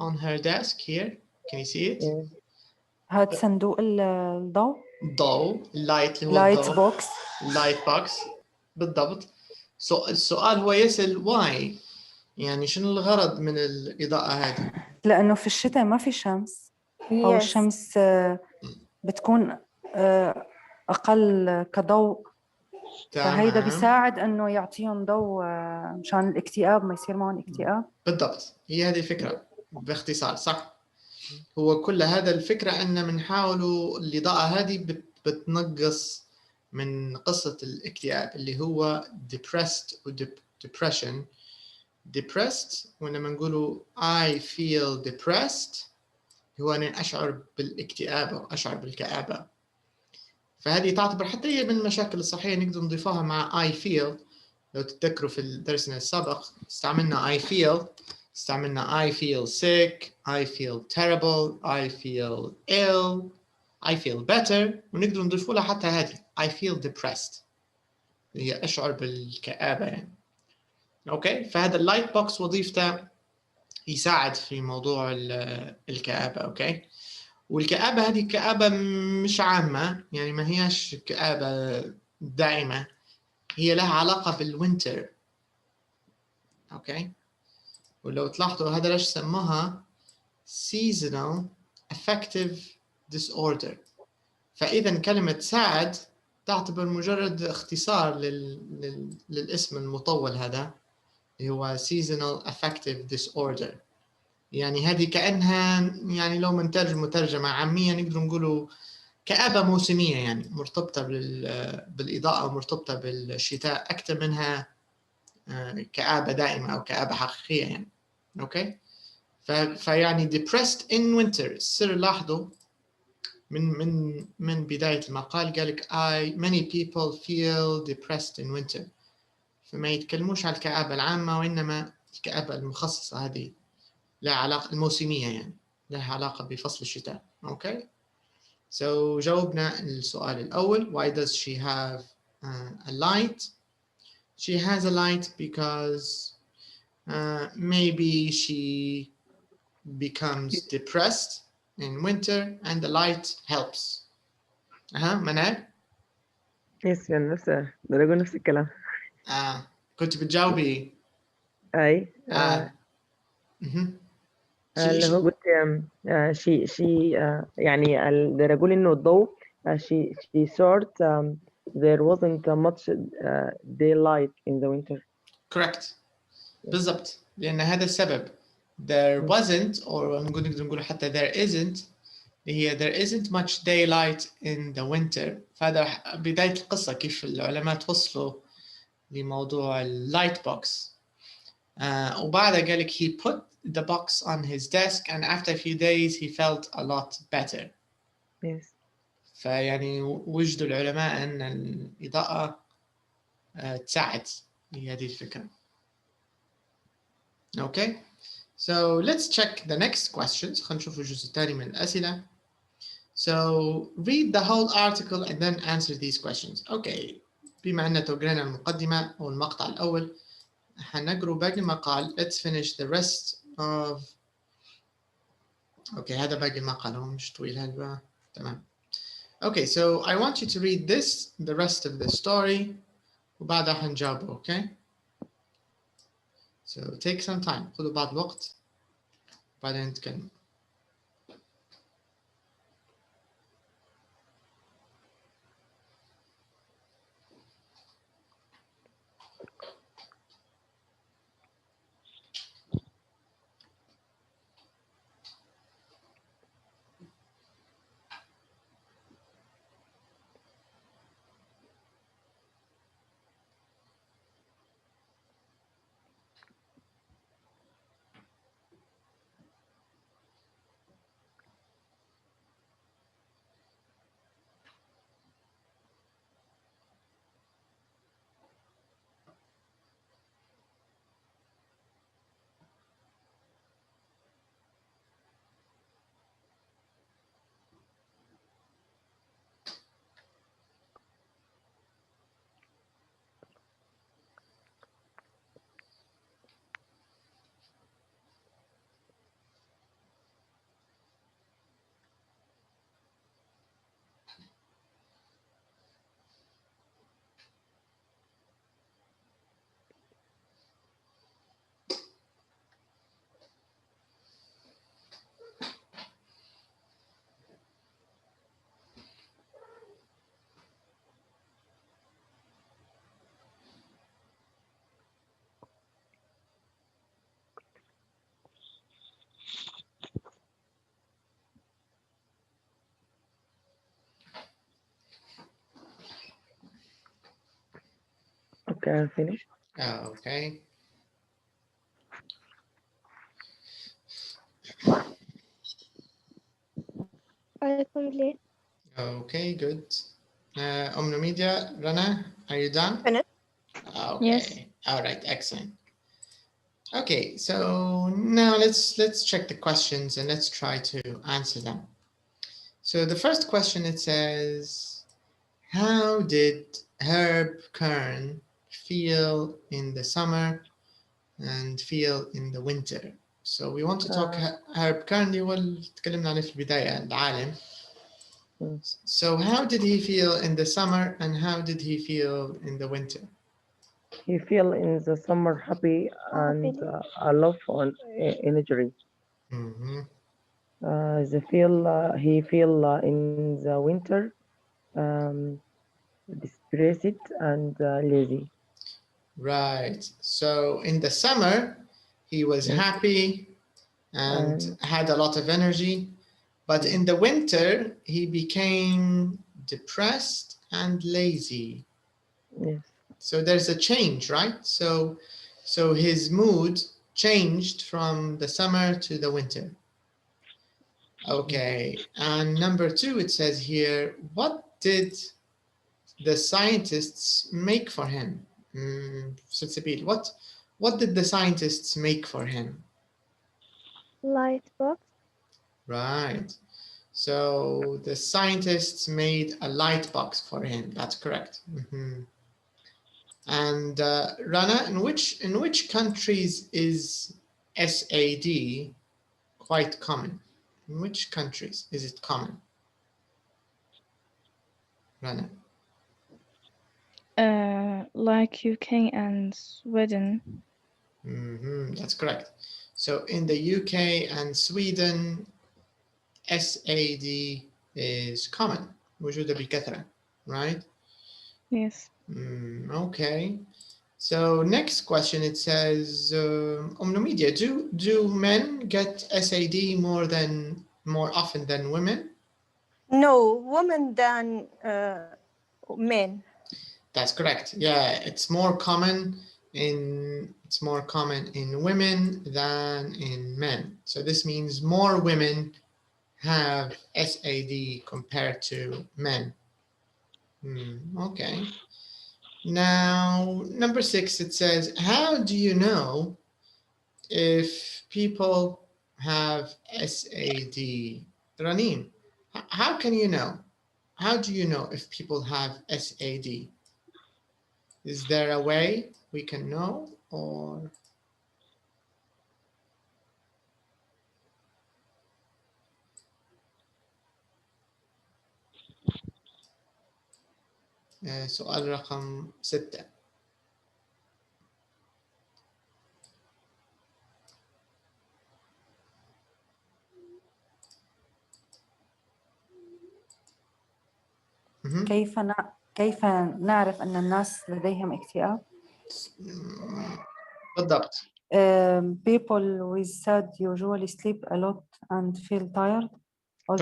on her desk here? Can you see it? هاد صندوق الضوء. light اللي هو light box. light box بالضبط. السؤال هو يسأل why، يعني شنو الغرض من الإضاءة هذه؟ لأنه في الشتاء ما في شمس، أو الشمس بتكون أقل كضوء، فهيدا بيساعد إنه يعطيهم ضوء مشان الاكتئاب ما يصير معهم اكتئاب. بالضبط، هي هذه الفكرة باختصار، صح؟ هو كل هذا الفكرة أن بنحاولوا الإضاءة هذه بتنقص من قصة الاكتئاب اللي هو depressed و depression. depressed ولما نقولوا I feel depressed هو أنا أشعر بالاكتئاب أو أشعر بالكآبة. فهذه تعتبر حتى هي من المشاكل الصحية نقدر نضيفها مع I feel. لو تتذكروا في درسنا السابق استعملنا I feel، استعملنا I feel sick، I feel terrible، I feel ill، I feel better، ونقدر نضيف لها حتى هذه I feel depressed هي أشعر بالكآبة يعني. أوكي، فهذا اللايت بوكس وظيفته يساعد في موضوع الكآبة. أوكي، والكآبة هذه كآبة مش عامة يعني ما هياش كآبة دائمة، هي لها علاقة بالوينتر. أوكي، ولو تلاحظوا هذا ليش سموها seasonal affective disorder. فإذا كلمة ساعد تعتبر مجرد اختصار للاسم المطول هذا اللي هو seasonal affective disorder. يعني هذه كأنها يعني لو منترجم مترجمة عامية نقدر نقوله كآبة موسمية يعني مرتبطة بالإضاءة ومرتبطة بالشتاء أكثر منها كآبة دائمة أو كآبة حقيقية يعني. أوكي، فيعني depressed in winter. سر لاحظوا من بداية المقال قالك many people feel depressed in winter. فما يتكلموش على الكآبة العامة وإنما الكآبة المخصصة هذه لها علاقة الموسمية يعني لها علاقة بفصل الشتاء. أوكي، so جاوبنا السؤال الأول why does she have a light. She has a light because maybe she becomes depressed in winter and the light helps. منال؟ يس نفس درجة نفس الكلام. كنت بتجاوبي أي اللي هو قلت شي يعني الرجل إنه الضوء she thought there wasn't much daylight in the winter. correct بالضبط لأن هذا السبب there wasn't or نقدر نقول حتى there isn't هي there isn't much daylight in the winter. فهذا بداية القصة كيف العلماء توصلوا لموضوع اللايت بوكس. وبعدها قال لك he put the box on his desk and after a few days he felt a lot better. Yes. فيعني وجدوا العلماء أن الإضاءة تساعد في هذه الفكرة. Okay, so let's check the next questions. خلينا نشوف الجزء الثاني من الأسئلة. So read the whole article and then answer these questions. Okay, بما أننا قرأنا المقدمة أو المقطع الأول حنقرأ باقي المقال. Let's finish the rest of. Okay, هذا باقي المقال هو مش طويل هذا تمام. Okay, so I want you to read this, the rest of the story وبعدها حنجاوبه. Okay, so take some time. خذوا بعض الوقت بعدين نتكلم. Okay, I'm finished. Okay. I complete. Okay, good. Media, Rana, are you done? Finished. Okay. Yes. All right. Excellent. Okay. So now let's check the questions and let's try to answer them. So the first question, it says, how did Herb Kern feel in the summer and feel in the winter? So we want to talk Herb Kern اللي هو اللي تكلمنا عنه في البداية العالم. So how did he feel in the summer and how did he feel in the winter? He feel in the summer happy and a love on energy. Mm-hmm. He feel in the winter depressed and lazy. Right. So in the summer, he was happy and had a lot of energy. But in the winter, he became depressed and lazy. Yes. So there's a change, right? So his mood changed from the summer to the winter. Okay, and number 2, it says here, what did the scientists make for him? What did the scientists make for him? Light box. Right. So the scientists made a light box for him. That's correct. Mm-hmm. And Rana, in which countries is SAD quite common? In which countries is it common? Rana. Like UK and Sweden. Mm-hmm. That's correct. So in the UK and Sweden, SAD is common. موجودة بكثرة, right? Yes. Okay. So next question, it says, Media, do men get SAD more often than women? No, women than men. That's correct. Yeah, it's more common in women than in men. So this means more women have SAD compared to men. Okay. Now, number 6, it says, how do you know if people have SAD? Ranim, how can you know? How do you know if people have SAD? Is there a way we can know, or? سؤال رقم 6. كيف نعرف أن الناس لديهم اكتئاب؟ بالضبط. People with SAD usually sleep a lot and feel tired all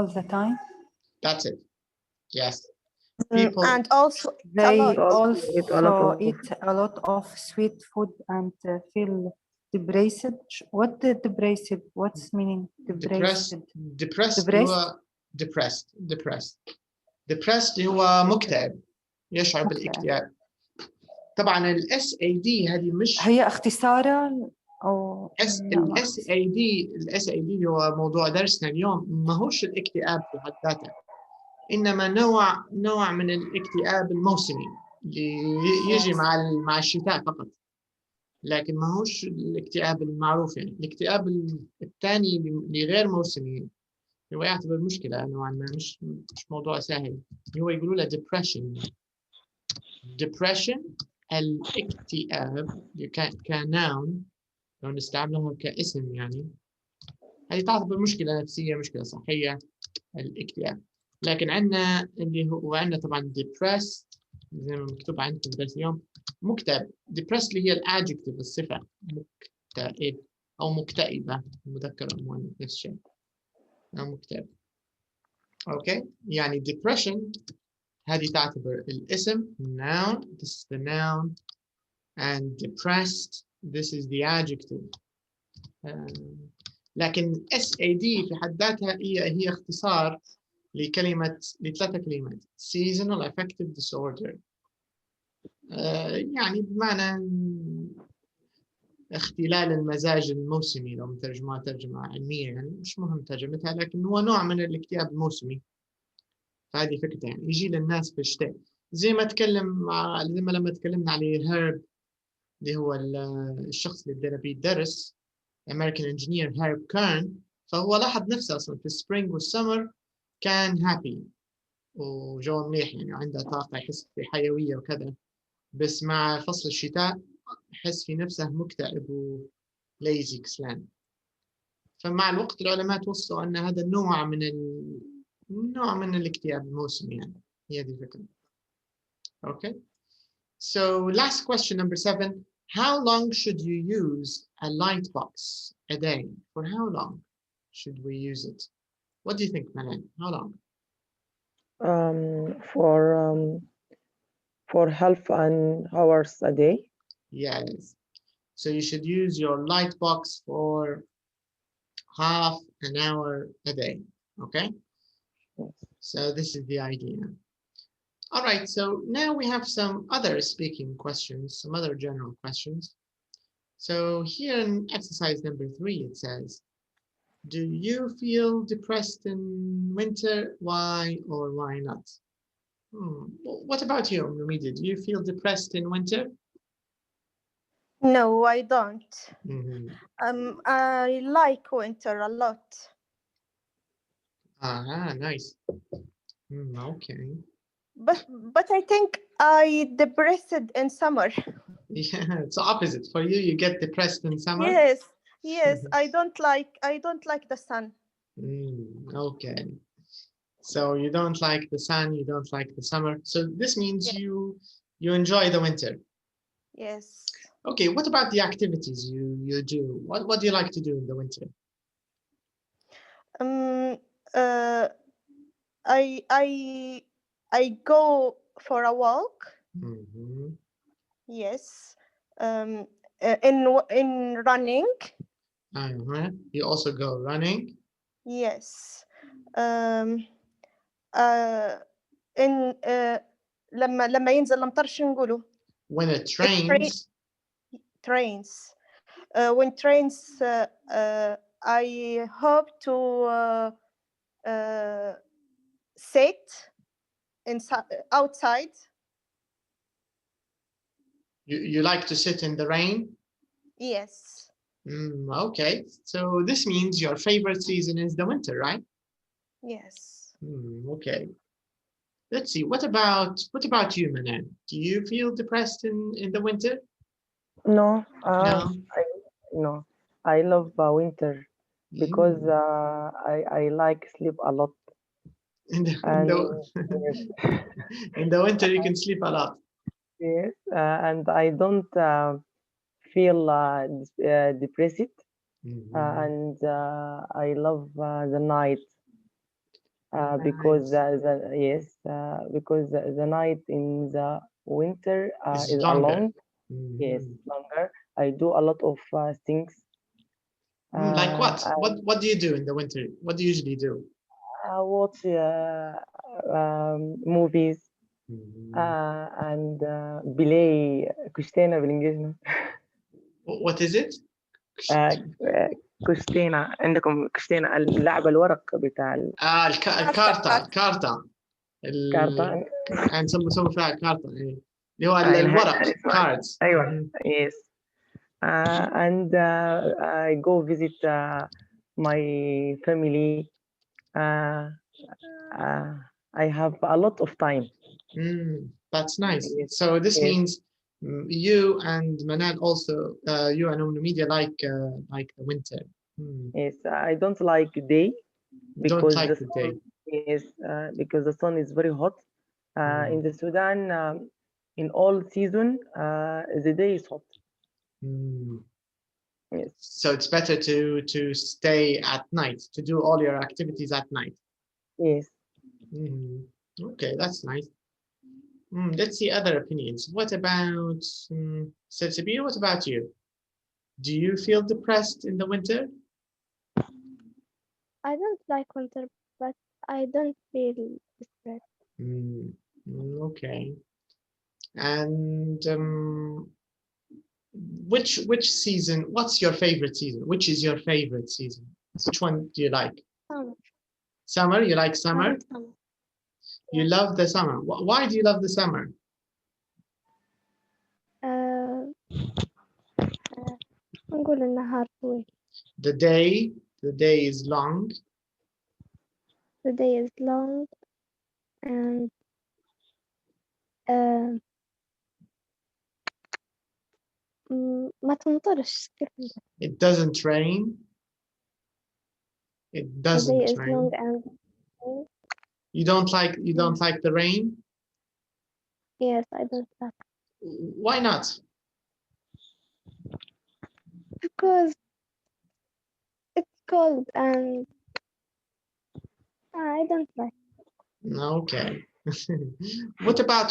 the time. That's it. Yes. People, and also they also eat a lot of sweet food and feel depressed. What the depressed? What's meaning depressed? Depressed هو مكتئب، يشعر بالاكتئاب. طبعا ال SAD هذه مش هي اختصارا او ال SAD هو موضوع درسنا اليوم، ما هوش الاكتئاب في حد ذاته، انما نوع من الاكتئاب الموسمي اللي يجي مع الشتاء فقط، لكن ما هوش الاكتئاب المعروف. يعني الاكتئاب الثاني اللي غير موسمي هو يعتبر مشكلة نوعا ما، مش موضوع سهل. هو يقولوا له depression الاكتئاب كناون لو نستعملها كاسم، يعني هذه تعتبر مشكلة نفسية، مشكلة صحية الاكتئاب. لكن عندنا اللي هو عندنا طبعا depressed زي ما مكتوب عندكم في درس اليوم، مكتئب. depressed اللي هي الادجكتيف، الصفة، مكتئب أو مكتئبة، مذكر أو مؤنث نفس الشيء، أو مكتئب. أوكي، يعني depression هذه تعتبر الاسم noun. This is the noun. And depressed, this is the adjective. لكن SAD في حد ذاتها هي اختصار لثلاث كلمات: seasonal affective disorder. يعني بمعنى اختلال المزاج الموسمي، لو مترجمها ترجمة علمية، يعني مش مهم ترجمتها، لكن هو نوع من الاكتئاب الموسمي. فهذه فكرة يعني يجي للناس في الشتاء. زي ما لما تكلمنا على هيرب اللي هو الشخص اللي بدينا بيه الدرس، American engineer هيرب كيرن، فهو لاحظ نفسه أصلا في السبرينج والسمر كان هابي وجو مليح، يعني عنده طاقة، يحس بحيوية وكذا. بس مع فصل الشتاء يحس في نفسه مكتئب وليزي كسلان. فمع الوقت العلماء توصلوا أن هذا نوع من الاكتئاب الموسمي، يعني هي دي الفكرة. Okay. So last question, number 7. How long should you use a light box a day? For how long should we use it? What do you think, Malan? How long? For half an hours a day. Yes. So you should use your light box for half an hour a day. Okay. Yes. So this is the idea. All right. So now we have some other speaking questions, some other general questions. So here in exercise number 3, it says, do you feel depressed in winter? Why or why not? What about you, Rumida? Do you feel depressed in winter? No, I don't. I like winter a lot. Nice. Okay. But I think I depressed in summer. Yeah, it's opposite. For you, you get depressed in summer? Yes. I don't like the sun. Okay. So you don't like the sun, you don't like the summer. So this means you enjoy the winter. Yes. Okay, what about the activities you do? What do you like to do in the winter? I go for a walk. Yes. In running. You also go running? Yes. لما ينزل الأمطار شو نقولوا؟ When it rains. Trains. When trains, I hope to sit outside. You like to sit in the rain? Yes. Okay. So this means your favorite season is the winter, right? Yes. Okay. Let's see. What about you, Manan? Do you feel depressed in the winter? No. No. No. I love winter because I like sleep a lot. In the winter, you can sleep a lot. Yes, and I don't feel depressed. And I love the night because because the night in the winter is long. Yes, longer. I do a lot of things. Like what? What do you do in the winter? What do you usually do? Watch movies and play كشتينة بالإنجليزي. What is it? كشتينة. عندكم كشتينة اللعبة الورق بتاع الكارتا. كارتا. نسوي فيها كارتا اللي هو الورق cards. أيوة. Yes. And I go visit my family. I have a lot of time. That's nice. So this means you and Manal also, you and Media like the winter. Yes, I don't like day because don't like the day. Yes, because the sun is very hot. In the Sudan, in all season, the day is hot. Yes. So it's better to stay at night, to do all your activities at night. Yes. Okay, that's nice. Let's see other opinions. What about Sabir? What about you? Do you feel depressed in the winter? I don't like winter, but I don't feel depressed. Okay. And which season? What's your favorite season? Which is your favorite season? Which one do you like? Summer. Summer? You like summer? Summer. You love the summer. Why do you love the summer? نقول النهار طويل. The day is long. The day is long and ما تمطرش. It doesn't rain. It The day doesn't is rain. long and You don't like the rain? yes, I don't like. Why not? Because it's cold and I don't like. Okay. What about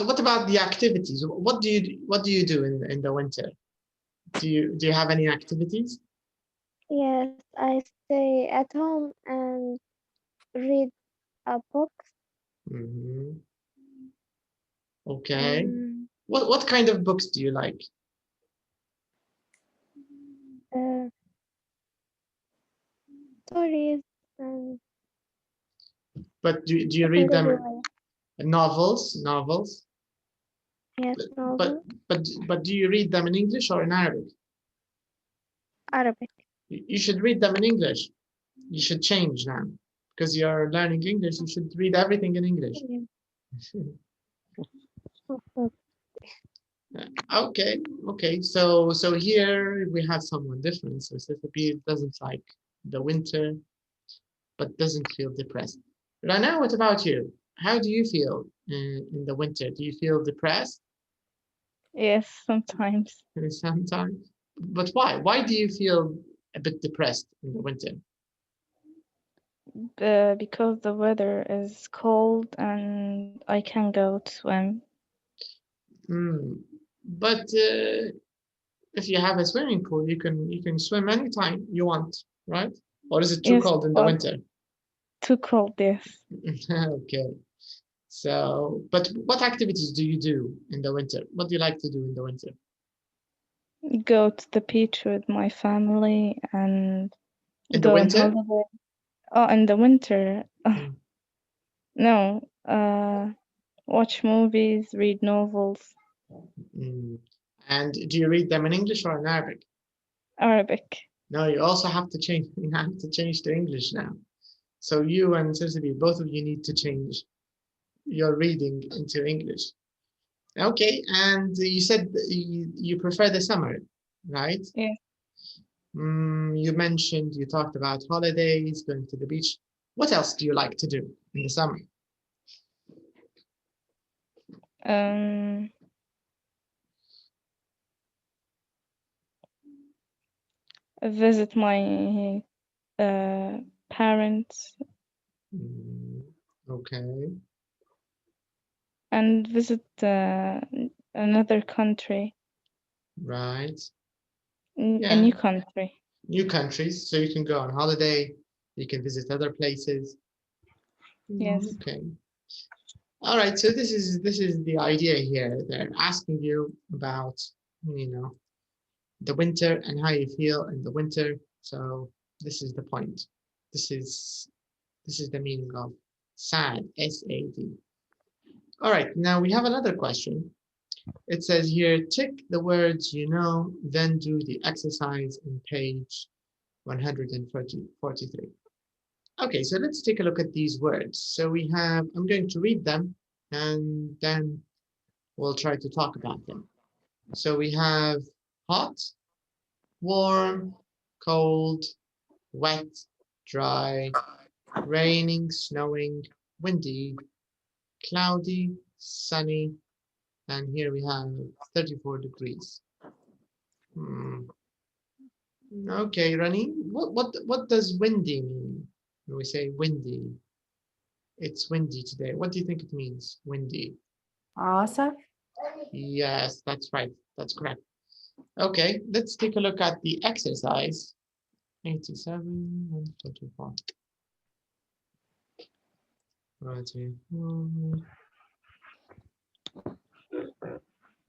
the activities? What do you do in the winter? Do you have any activities? Yes, I stay at home and read a book. Okay. What kind of books do you like? Stories and. But do you read them? Novels? Yes, novels. But do you read them in English or in Arabic? Arabic. You should read them in English. You should change now because you're learning English. You should read everything in English. Okay. So here we have someone different. So Sabir doesn't like the winter, but doesn't feel depressed. Rana, what about you? How do you feel in the winter? Do you feel depressed? Yes, sometimes. Sometimes. But why? Why do you feel a bit depressed in the winter? Because the weather is cold and I can't go to swim. But if you have a swimming pool, you can swim anytime you want, right? Or is it too cold in the winter? Too cold, yes. Okay. So, but what activities do you do in the winter? What do you like to do in the winter? Go to the beach with my family and in the winter? On holiday. Oh, in the winter. No. Watch movies, read novels. And do you read them in English or in Arabic? Arabic. No, you also have to change. You have to change to English now. So you and Cecily, both of you need to change your reading into English. Okay, and you said you prefer the summer, right? Yeah. You talked about holidays, going to the beach. What else do you like to do in the summer? Visit my parents. Okay. And visit another country. Right. A new country. New countries, so you can go on holiday, you can visit other places. Yes. Okay. All right, so this is the idea here. They're asking you about, the winter and how you feel in the winter. So this is the point. This is the meaning of sad, S-A-D. All right, now we have another question. It says here, tick the words you know, then do the exercise in page 143. Okay, so let's take a look at these words. So we have, I'm going to read them and then we'll try to talk about them. So we have hot, warm, cold, wet, dry, raining, snowing, windy, cloudy, sunny, and here we have 34 degrees. Okay, Rani, what does windy mean? When we say windy, it's windy today. What do you think it means, windy? عاصف. Yes, that's right. That's correct. Okay, let's take a look at the exercise. 87 and 24. Right here.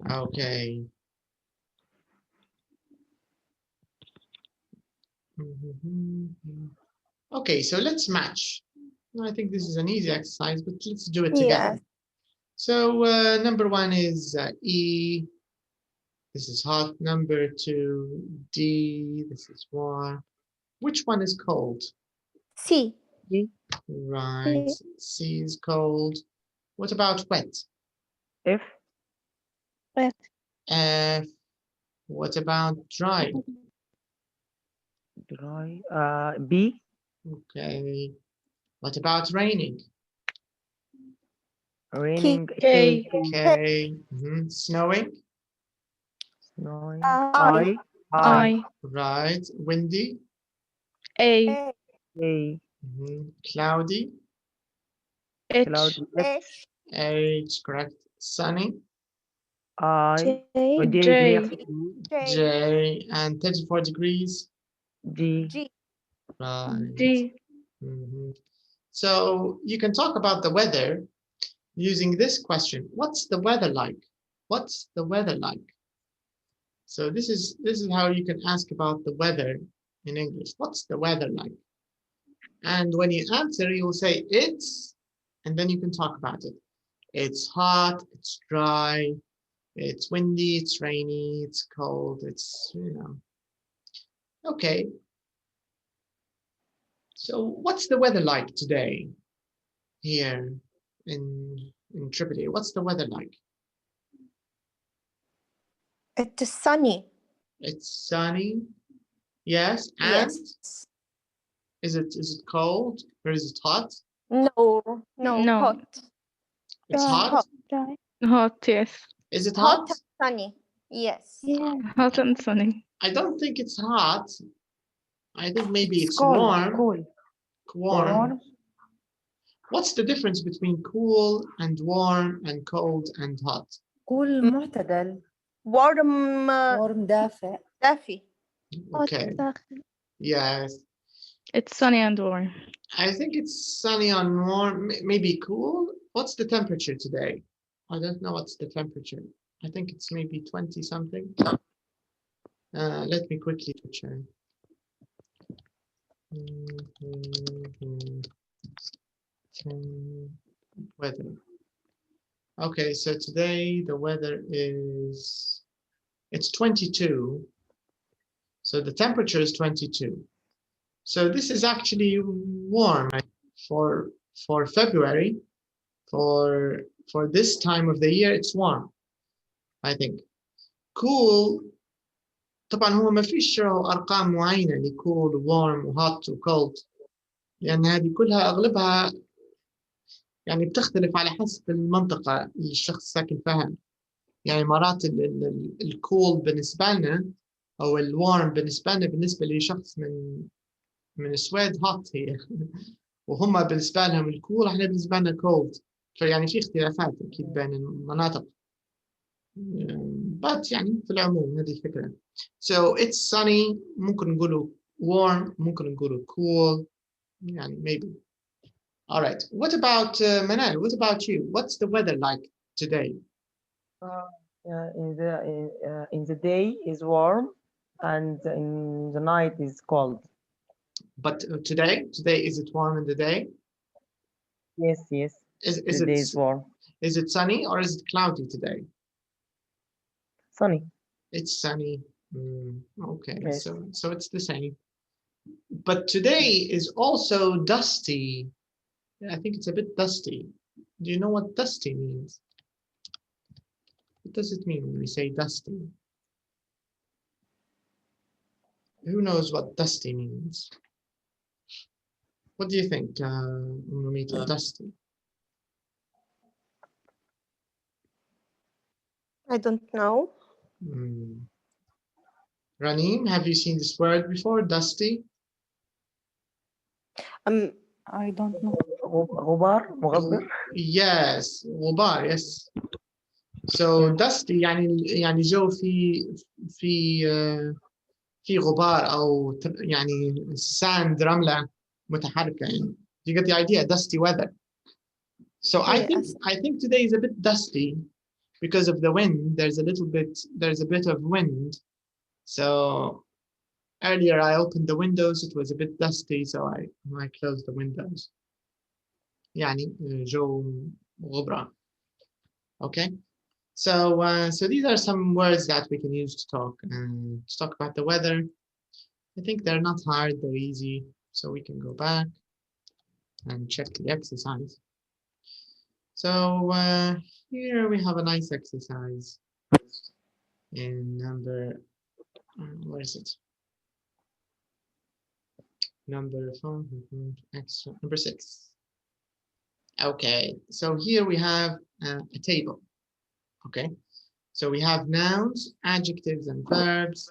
Okay. Okay, so let's match. I think this is an easy exercise, but let's do it together. Yes. So number 1 is E. This is hot. Number 2, D. This is warm. Which one is cold? C. Right. C is cold. What about wet? F. F. F. What about dry? Dry. B. Okay. What about raining? Raining. K. K. Snowing? Snowing. I. I. Right. Windy? A. A. Cloudy? H. Cloudy. H. H. Correct. Sunny? I. J. J. J. And 34 degrees? G. Right. D. So you can talk about the weather using this question. What's the weather like? What's the weather like? So this is how you can ask about the weather in English. What's the weather like? And when you answer, you will say it's, and then you can talk about it. It's hot, it's dry, it's windy, it's rainy, it's cold, it's, Okay. So what's the weather like today here in Tripoli? What's the weather like? It is sunny. It's sunny. Yes. And Yes. is it cold or is it hot? No. No. Hot. It's hot. Dry. Hot, yes. Is it hot? Hot and sunny. Yes. Yeah. Hot and sunny. I don't think it's hot. I think maybe it's cold. warm. Cool. Warm. What's the difference between cool and warm and cold and hot? cool معتدل. Warm. warm دافئ. دافي. Okay. Yes. It's sunny and warm. I think it's sunny and warm, maybe cool. What's the temperature today? I don't know what's the temperature. I think it's maybe 20 something. Let me quickly check. Weather. Okay, so today the weather is, it's 22. So the temperature is 22. So this is actually warm for February. For this time of the year, it's warm, I think. Cool. طبعا هو ما فيش أرقام معينة لكول وwarm وhot وcold، لأن هذه كلها أغلبها يعني بتختلف على حسب المنطقة اللي الشخص ساكن فيها. يعني مرات الكول بالنسبة لنا أو الwarm بالنسبة لنا بالنسبة لشخص من السويد hot هي وهم بالنسبة لهم الكول احنا بالنسبة لنا cold. فيعني في اختلافات أكيد بين المناطق. but يعني في العموم هذه الفكرة. So it's sunny. ممكن نقوله warm. ممكن نقوله cool. يعني maybe. All right. What about Manal? What about you? What's the weather like today? In the day is warm and in the night is cold. But today is it warm in the day? Yes. Is the it day is warm. Is it sunny or is it cloudy today? Sunny. It's sunny. Okay, Yes. so it's the same. But today is also dusty. I think it's a bit dusty. Do you know what dusty means? What does it mean when we say dusty? Who knows what dusty means? What do you think, Rumita, dusty? I don't know. Ranim, have you seen this word before, dusty? I don't know. غبار مغبر. Yes, غبار, yes. So dusty يعني جو في غبار أو يعني sand رملة متحركة يعني. You get the idea, dusty weather. So I think today is a bit dusty because of the wind. There's a bit of wind. So earlier I opened the windows, it was a bit dusty, so I closed the windows. يعني جو غبرة. Okay. So these are some words that we can use to talk about the weather. I think they're not hard, they're easy. So we can go back and check the exercise. So here we have a nice exercise in number, where is it? Number 6. Okay, so here we have a table. Okay, so we have nouns, adjectives, and verbs,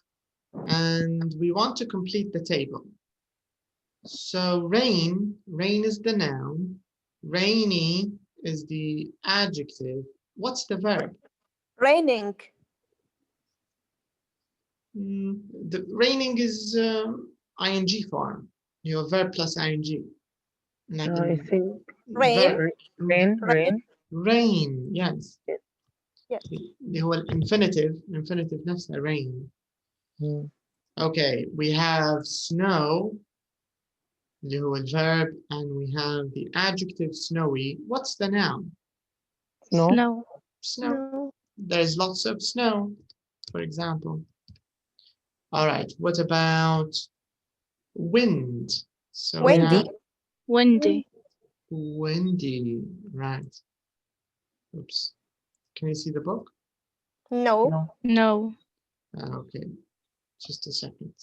and we want to complete the table. So rain is the noun, rainy is the adjective. What's the verb? Raining. The raining is ing form. Your verb plus ing. I think rain. Rain, yes. Yes. اللي هو infinitive نفسه rain. Okay, we have snow, اللي هو verb, and we have the adjective snowy. What's the noun? Snow. Snow. There's lots of snow, for example. All right, what about wind? So windy. Windy, right. Oops. Can you see the book? No. Okay, just a second.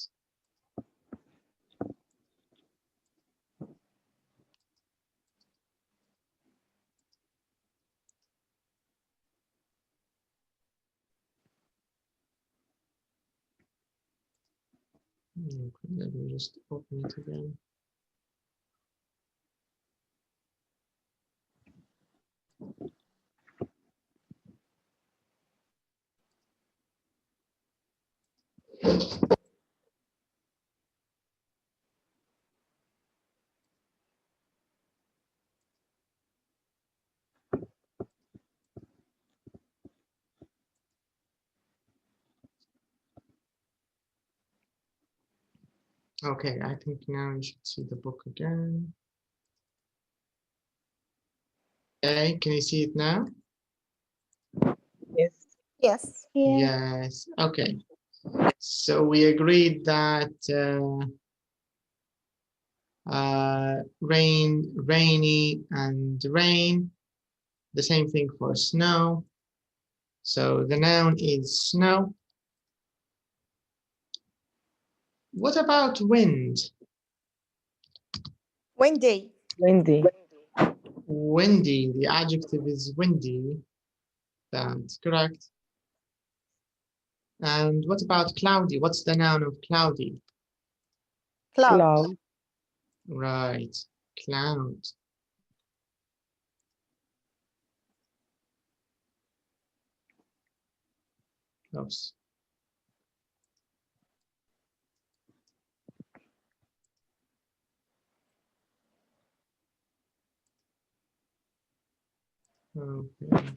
Okay, let me just open it again. Okay, I think now you should see the book again. Okay, can you see it now? Yes. Yes, okay. So we agreed that rain, rainy, and rain. The same thing for snow. So the noun is snow. What about wind? Windy. Windy. Windy, the adjective is windy. That's correct. And what about cloudy? What's the noun of cloudy? Cloud. Right, cloud. Oops. Okay.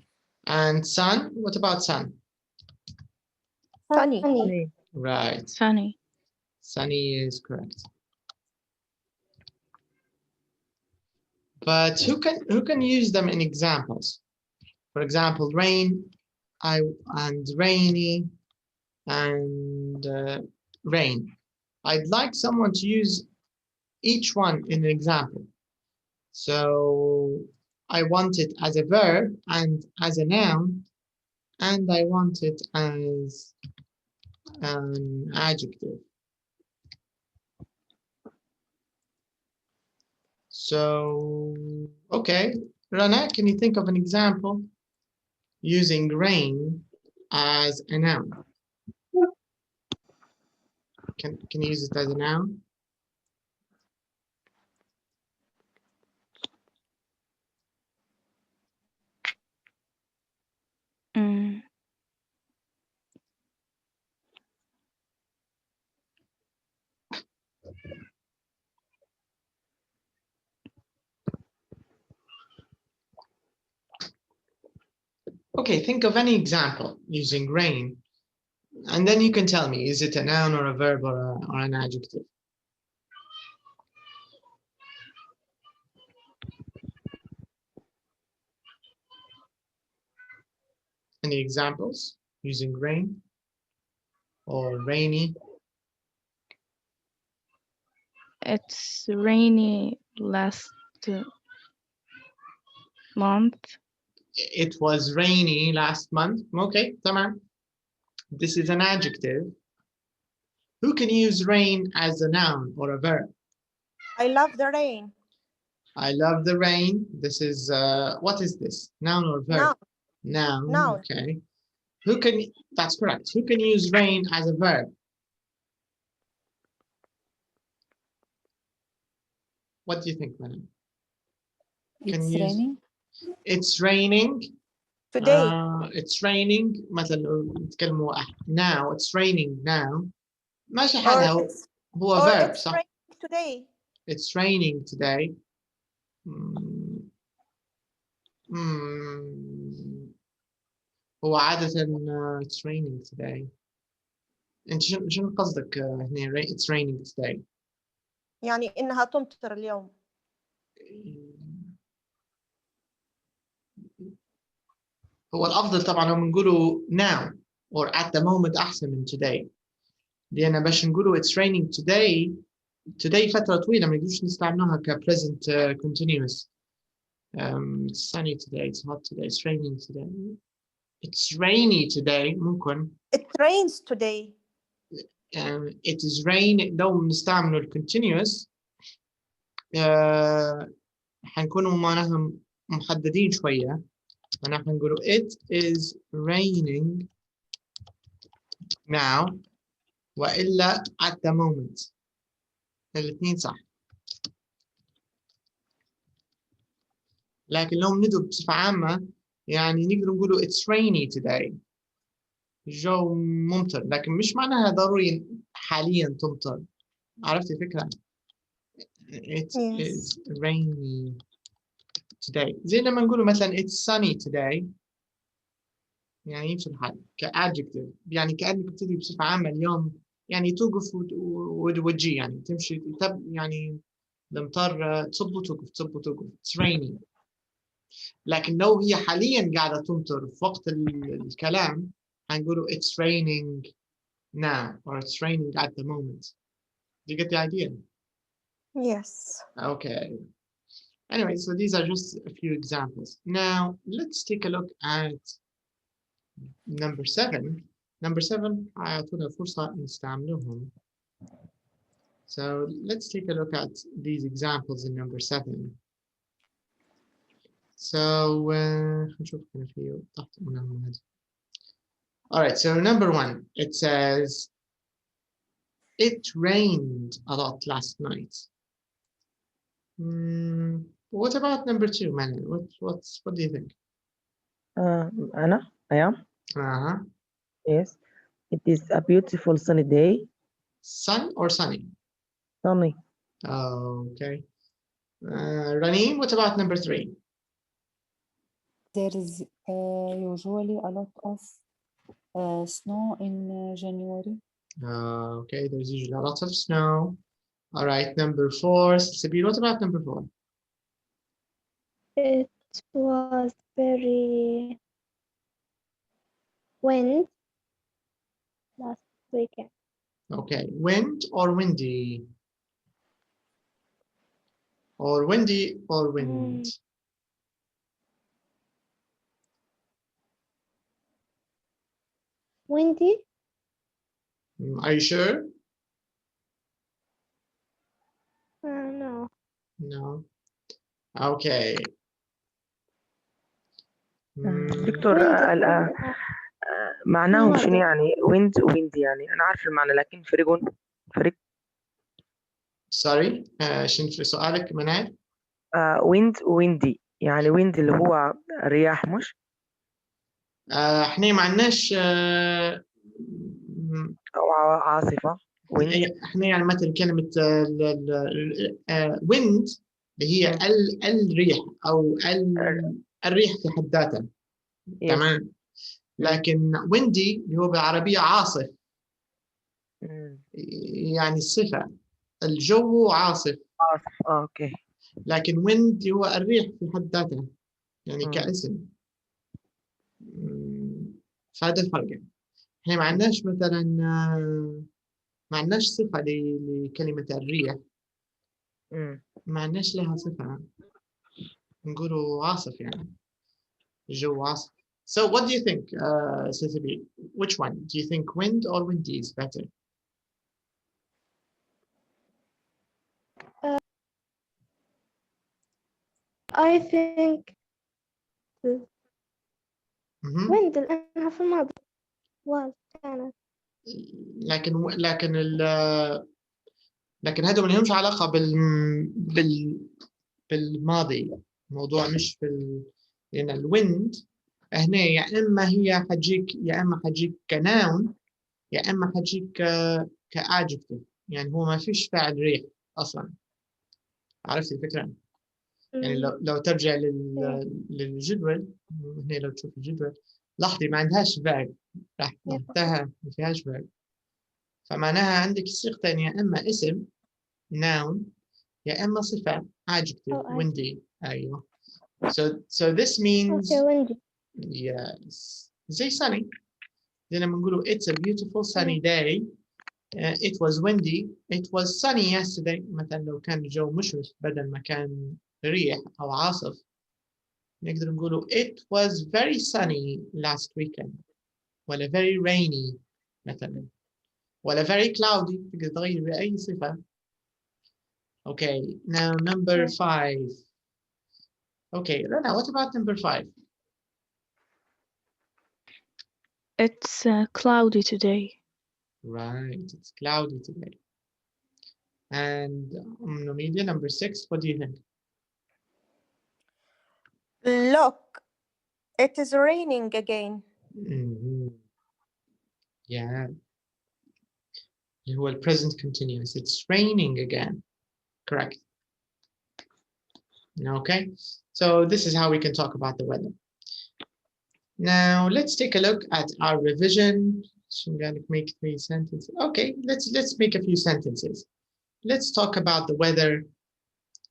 And sun, what about sun? Sunny. Right. Sunny. Sunny is correct. But who can use them in examples? For example, rain, and rainy, and rain. I'd like someone to use each one in an example. So I want it as a verb and as a noun, and I want it as an adjective. So, okay, Rana, can you think of an example using rain as a noun? Can you use it as a noun? Okay, think of any example using rain, and then you can tell me, is it a noun or a verb or an adjective? Any examples using rain or rainy? It's rainy last month. It was rainy last month. Okay, tamam. This is an adjective. Who can use rain as a noun or a verb? I love the rain. I love the rain. This is, what is this? Noun or verb? Noun. Noun. Okay. Who can, that's correct. Who can use rain as a verb? What do you think, Madam? It's raining. It's raining. Today. It's raining. مثلا نتكلموا now. It's raining now. ماشي Or حالها it's, هو or verb it's صح؟ raining today. It's raining today. هو عادة it's raining today. انت شنو قصدك هنا it's raining today؟ يعني إنها تمطر اليوم. هو الأفضل طبعا لو بنقوله now or at the moment أحسن من today. لأن باش نقوله it's raining today فترة طويلة ما نقدرش نستعملوها ك present continuous. It's sunny today, it's hot today, it's raining today. It's rainy today ممكن. It rains today. It is rain لو نستعملوا ال continuous حنكونوا معناها محددين شوية. معناها حنقولوا it is raining now وإلا at the moment. الاثنين صح. لكن لو ندوا بصفة عامة يعني نقدر نقولوا it's rainy today. الجو ممطر لكن مش معناها ضروري حاليا تمطر. عرفتي الفكرة؟ It is rainy today. زي لما نقولوا مثلا it's sunny today يعني يمشي الحال كadjective يعني كأنك بتدي بصفة عامة اليوم يعني توقف وتجي يعني تمشي يعني المطر تصب وتوقف تصب وتوقف. It's raining. لكن لو هي حاليا قاعدة تمطر في وقت الكلام هنقوله it's raining now or it's raining at the moment. Do you get the idea? Yes. Okay. Anyway, so these are just a few examples. Now, let's take a look at number 7. Number 7, أعطونا فرصة نستعملهم. So let's take a look at these examples in number 7. So, all right, so number 1, it says, it rained a lot last night. What about number 2, Manuel? What do you think? Anna, I am. Yes, it is a beautiful sunny day. Sun or sunny? Sunny. Oh, okay. Ranim, what about number 3? There is usually a lot of snow in January. Okay, there's usually a lot of snow. All right, number 4. Sabir, what about number 4? It was very wind last weekend. Okay, wind or windy? Or windy or wind? Windy? Are you sure? No. No. Okay. دكتور معناهم شنو يعني wind وwind يعني أنا عارف المعنى لكن فرق Sorry شنو في سؤالك منال؟ wind windy يعني wind اللي هو الرياح مش؟ احنا ما عندناش أو عاصفة احنا يعني مثلا كلمة wind اللي هي الريح أو الريح في حد ذاتها تمام. لكن windy اللي هو بالعربية عاصف، يعني الصفة الجو عاصف. اوكي. لكن wind هو الريح في حد ذاتها يعني كاسم. فهذا الفرق يعني. احنا ما عندناش مثلا ما عندناش صفة لكلمة الريح، ما عندناش لها صفة، نقولوا عاصف يعني الجو عاصف. So what do you think, Cecilia? Which one? Do you think wind or windy is better? I think wind لأنها في الماضي كانت. لكن هذا ما لهمش علاقة بالماضي. الموضوع مش لأن الويند هنا يا إما هي حتجيك يا إما حتجيك كناون يا إما حتجيك كأدجكتيف، يعني هو ما فيش فاعل ريح أصلا. عرفت الفكرة؟ يعني لو ترجع للجدول هنا، لو تشوف الجدول لاحظي ما عندهاش فاعل، لاحظتها ما فيهاش فاعل، فمعناها عندك صيغتين، يا إما اسم noun يا إما صفة adjective windy. أيوه. So this means yes زي sunny. زي لما نقولوا it's a beautiful sunny day. It was windy. It was sunny yesterday. مثلا لو كان الجو مشمس بدل ما كان ريح أو عاصف نقدر نقولوا it was very sunny last weekend. ولا very rainy مثلا، ولا very cloudy تقدر تغير بأي صفة. Okay, now number 5. Okay, Rana, what about number 5? It's cloudy today. Right, it's cloudy today. And media number 6, what do you think? Look, it is raining again. Yeah. هو present continuous. It's raining again. Correct. Okay, so this is how we can talk about the weather. Now let's take a look at our revision. So I'm going to make 3 sentences. Okay, let's make a few sentences. Let's talk about the weather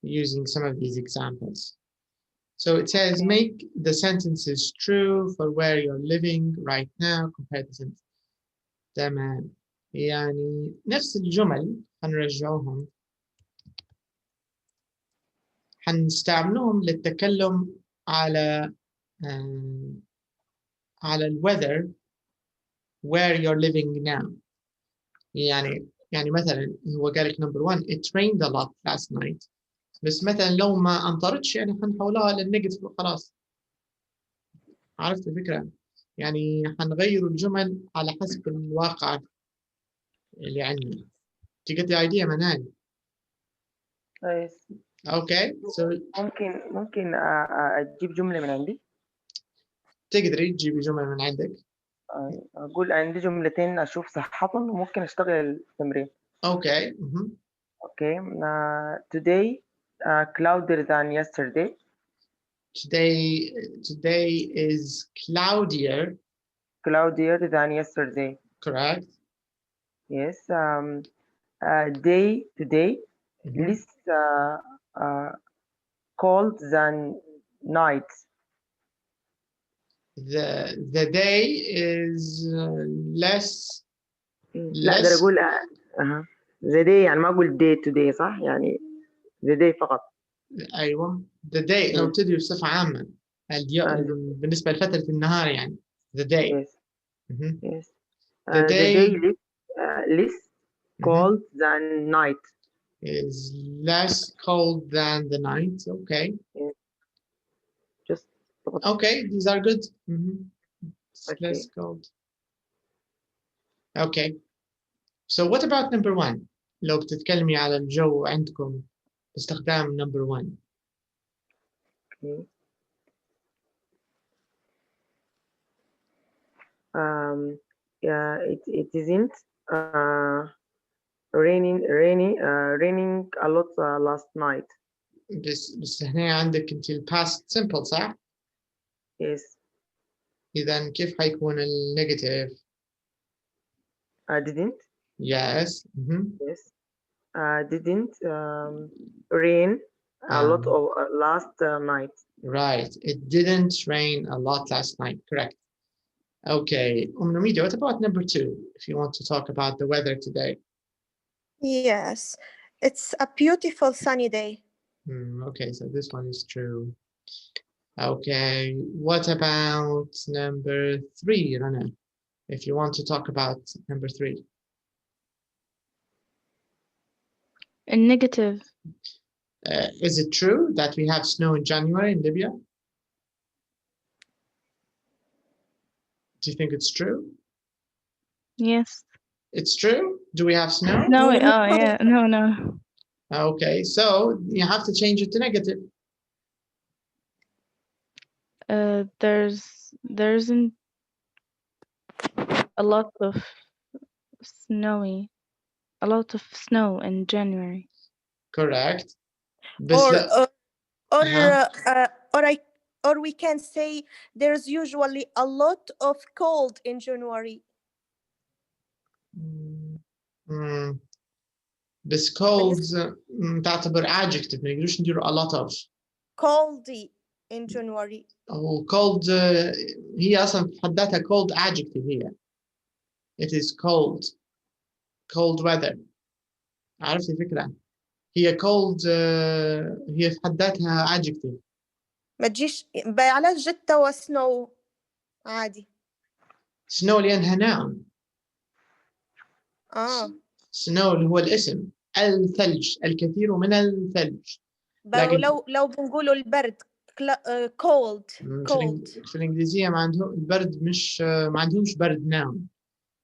using some of these examples. So it says, make the sentences true for where you're living right now. Compare the sentences. تمام. يعني نفس الجمل هنرجعوهم، هنستعملوهم للتكلم على ال weather where you're living now. يعني مثلا هو قال لك number 1 it rained a lot last night. بس مثلا لو ما أمطرتش يعني هنحولها للنيجاتيف وخلاص. عرفت الفكرة؟ يعني هنغير الجمل على حسب الواقع اللي عندنا. To get the idea منال. كويس. Okay, so ممكن أجيب جملة من عندي. تقدري تجيبي جملة من عندك. أقول عندي جملتين أشوف صحتهم وممكن أشتغل التمرين. Okay. Okay. Today cloudier than yesterday. Today is cloudier than yesterday. Correct. Yes. Day today less cold than night. The day is less. لا أقدر أقول the day يعني ما أقول day today صح؟ يعني the day فقط. أيوة the day لو تدري بصفة عامة بالنسبة لفترة النهار يعني the day. Yes. Yes. The day less cold than night. Is less cold than the night. Okay. Yes. Just okay. These are good. It's okay. Less cold. Okay. So what about number 1? لو بتتكلمي على الجو عندكم باستخدام number 1. Okay. It isn't raining a lot last night. بس هنا عندك انت past simple صح؟ Yes. إذا كيف حيكون negative؟ didn't. Yes. Yes. Didn't rain a lot of last night. Right. It didn't rain a lot last night. Correct. Okay. Numida, what about number 2? If you want to talk about the weather today. Yes. It's a beautiful sunny day. Okay, so this one is true. Okay. What about number 3, Rana? If you want to talk about number 3. Negative. Is it true that we have snow in January in Libya? Do you think it's true? Yes. It's true? Do we have snow? No, oh yeah, no. Okay, so you have to change it to negative. There isn't a lot of snow in January. Correct. Or we can say there's usually a lot of cold in January. بس cold تعتبر adjective ما نقدرش نديروا a lot of. Coldy in January. cold هي أصلا في حد ذاتها cold adjective هي. It is cold weather. عرفتي الفكرة؟ هي cold هي في حد ذاتها adjective. ما تجيش علاش جت توا snow عادي. snow لأنها noun. snow اللي هو الاسم. الثلج، الكثير من الثلج. لكن لو بنقولوا البرد cold. في الإنجليزية ما عندهم البرد ما عندهمش برد noun.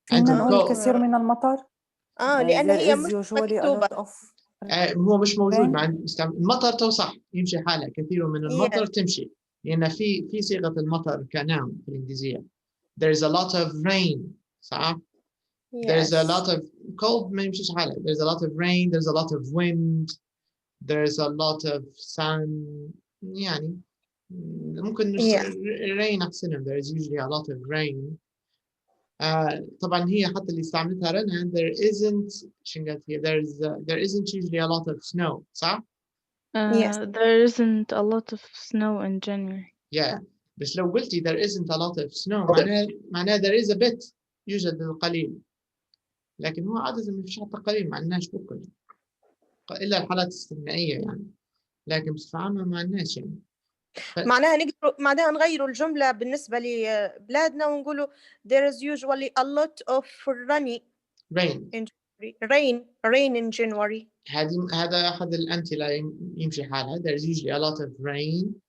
فينا نقول الكثير من المطر. لأن هي مش مكتوبة. هو مش موجود مع المطر تو صح يمشي حالة كثير من المطر تمشي لأن في صيغة المطر كنوم في الإنجليزية. There's a lot of rain صح؟ There's a lot of cold ما يمشيش حالة. There's a lot of rain, there's a lot of wind, there's a lot of sun. يعني ممكن rain أحسنهم. There's usually a lot of rain. طبعا هي حتى اللي استعملتها رنا there isn't usually a lot of snow صح؟ Yes. There isn't a lot of snow in January. Yeah. بس لو قلتي there isn't a lot of snow معناها there is a bit يوجد القليل. لكن هو عادة ما فيش حتى قليل ما عندناش بكل إلا الحالات الاستثنائية يعني. لكن بصفة عامة ما عندناش يعني. معناها نغيروا الجملة بالنسبة لبلادنا ونقولوا there is usually a lot of rain in January. هذا أحد الأمثلة يمشي حالها. There is usually a lot of rain.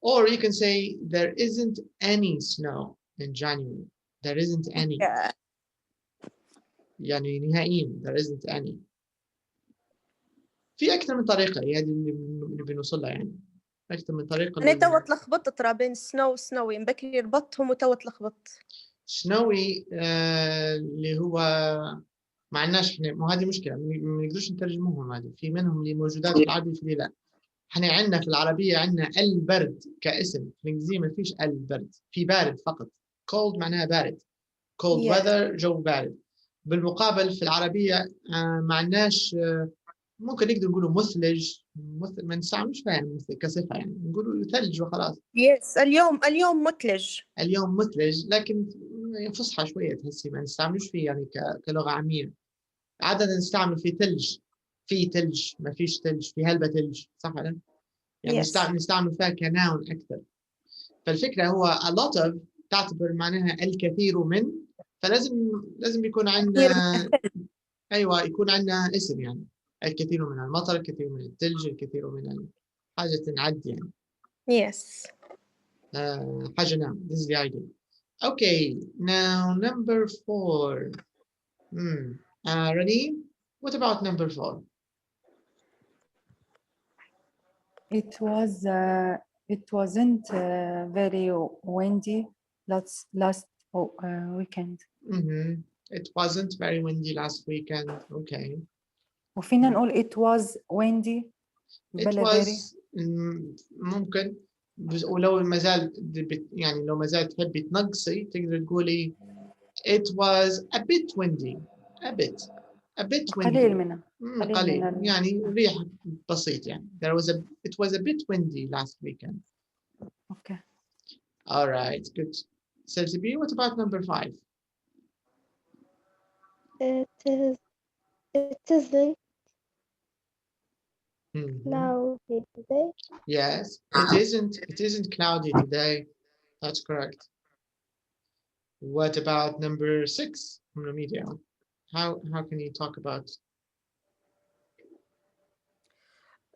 Or you can say there isn't any snow in January. There isn't any. يعني نهائيا there isn't any. في أكثر من طريقة هذه اللي بنوصل لها يعني. أكثر من طريقة. أنا توا تلخبطت ترى بين سنوي مبكري ربطهم وتوا تلخبطت. سنوي اللي هو ما عندناش احنا ما هذه مشكلة ما نقدرش نترجموهم. هذه في منهم اللي موجودات في العربي في لا. احنا عندنا في العربية عندنا البرد كاسم. في الإنجليزية ما فيش البرد. في بارد فقط. cold معناها بارد. cold weather جو بارد. بالمقابل في العربية ما عندناش ممكن نقدر نقوله مثلج. ما نستعملش فاهم كصفة يعني نقوله ثلج وخلاص. اليوم مثلج. اليوم مثلج لكن فصحى شوية تحسي ما نستعملوش فيه يعني كلغة عامية. عادة نستعمل في ثلج. في ثلج ما فيش ثلج. في هلبة ثلج صح ولا؟ يعني نستعمل فيها كناون أكثر. فالفكرة هو a lot of تعتبر معناها الكثير من. فلازم يكون عندنا أيوة يكون عندنا اسم يعني. الكثير من المطر الكثير من الثلج الكثير من حاجة تنعد يعني. Yes. حاجة نعم. This is the idea. Okay, now number 4. Ready? What about number 4? It wasn't very windy last weekend. It wasn't very windy last weekend. Okay. وفينا نقول it was windy. It was ممكن ولو ما زال يعني لو ما زال تحبي تنقصي تقدر تقولي it was a bit windy. a bit windy. قليل منها. قليل يعني ريح بسيط يعني. It was a bit windy last weekend. Okay. All right, good. Celsi B, what about number 5? It isn't cloudy today. Yes, it isn't cloudy today. That's correct. What about number 6? Media. How can you talk about?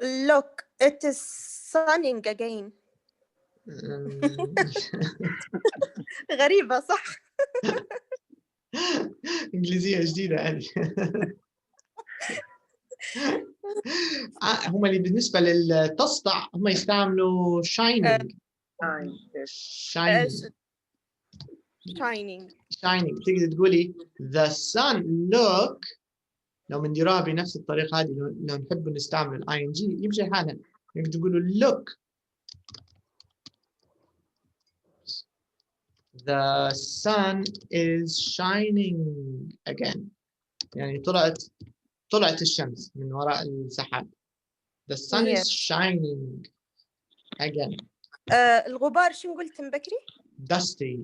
Look, it is sunning again. غريبة صح؟ إنجليزية جديدة هذه. هم اللي بالنسبة للتسطع هم يستعملوا shining. shining. تقدر تقولي the sun look. لو بنديروها بنفس الطريقة هذه لو نحب نستعمل ing يمشي حالها. نقدر تقولوا look. The sun is shining again. يعني طلعت الشمس من وراء السحاب. The sun is shining again. الغبار شو قلت من بكري؟ Dusty.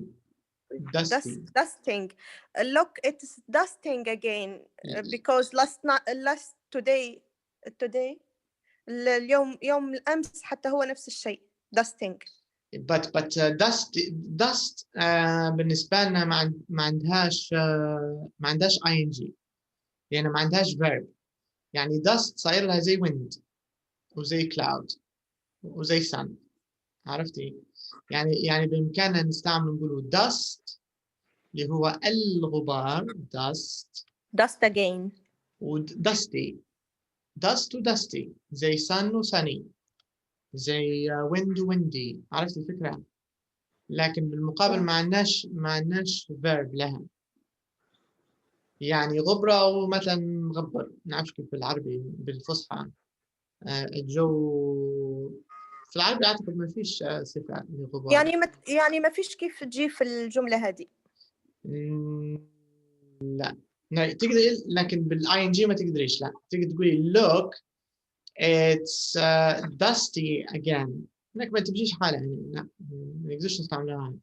Dusting. Look, it is dusting again because today اليوم يوم الأمس حتى هو نفس الشيء. Dusting. But dust بالنسبة لنا ما عندهاش ing. يعني ما عندهاش verb. يعني dust صاير لها زي wind وزي cloud وزي sun. عرفتي؟ يعني بإمكاننا نستعمل نقوله dust اللي هو الغبار dust again ودusty dust ودusty زي sun وsunny زي wind windy. عرفتي الفكرة؟ لكن بالمقابل ما عندناش verb لها. يعني غبرة ومثلا مغبر. نعرفش كيف بالعربي بالفصحى. الجو في العربي أعتقد ما فيش صفة لغبار. يعني ما فيش كيف تجي في الجملة هذه. لا تقدر لكن بالING ما تقدريش. لا تقدر تقولي look it's dusty again. لكن ما تمشيش حالها يعني. لا ما نقدرش نستعملها.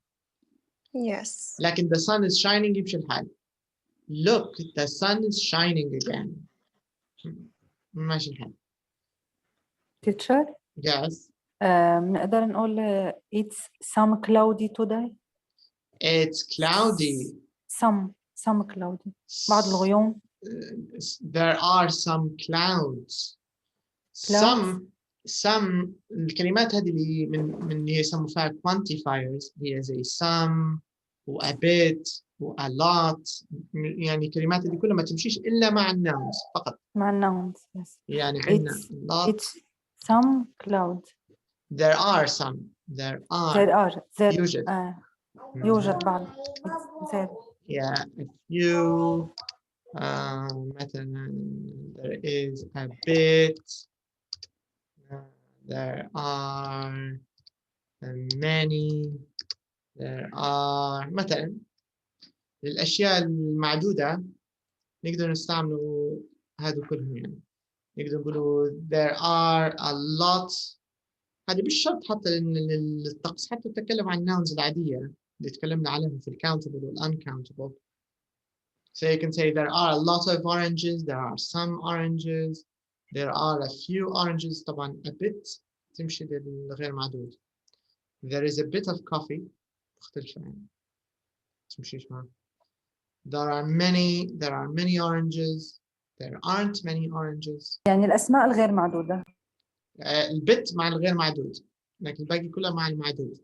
Yes. لكن the sun is shining يمشي الحال. Look the sun is shining again. ماشي الحال. Teacher? Yes. نقدر نقول it's some cloudy today. It's cloudy. Some cloudy. بعض الغيوم. There are some clouds. Some الكلمات هذه اللي من يسموا فيها quantifiers هي زي some و a bit و a lot. يعني الكلمات هذه كلها ما تمشيش إلا مع الناونز فقط. مع الناونز. Yes. يعني عندنا lot. It's some clouds. There are some. يوجد. يوجد بعض. Yeah, a few. مثلا there is a bit. There are many. There are مثلا للأشياء المعدودة نقدر نستعملوا هذا كلهم. يعني نقدر نقولوا there are a lot. هذه مش شرط حتى للطقس. حتى تتكلم عن nouns العادية اللي تكلمنا عليهم في countable وال uncountable. So you can say there are a lot of oranges. There are some oranges. There are a few oranges. طبعا a bit تمشي للغير معدود. There is a bit of coffee. مختلفة يعني. تمشيش معه. There are many oranges. There aren't many oranges. يعني الأسماء الغير معدودة. البت مع الغير معدود لكن الباقي كله مع المعدود.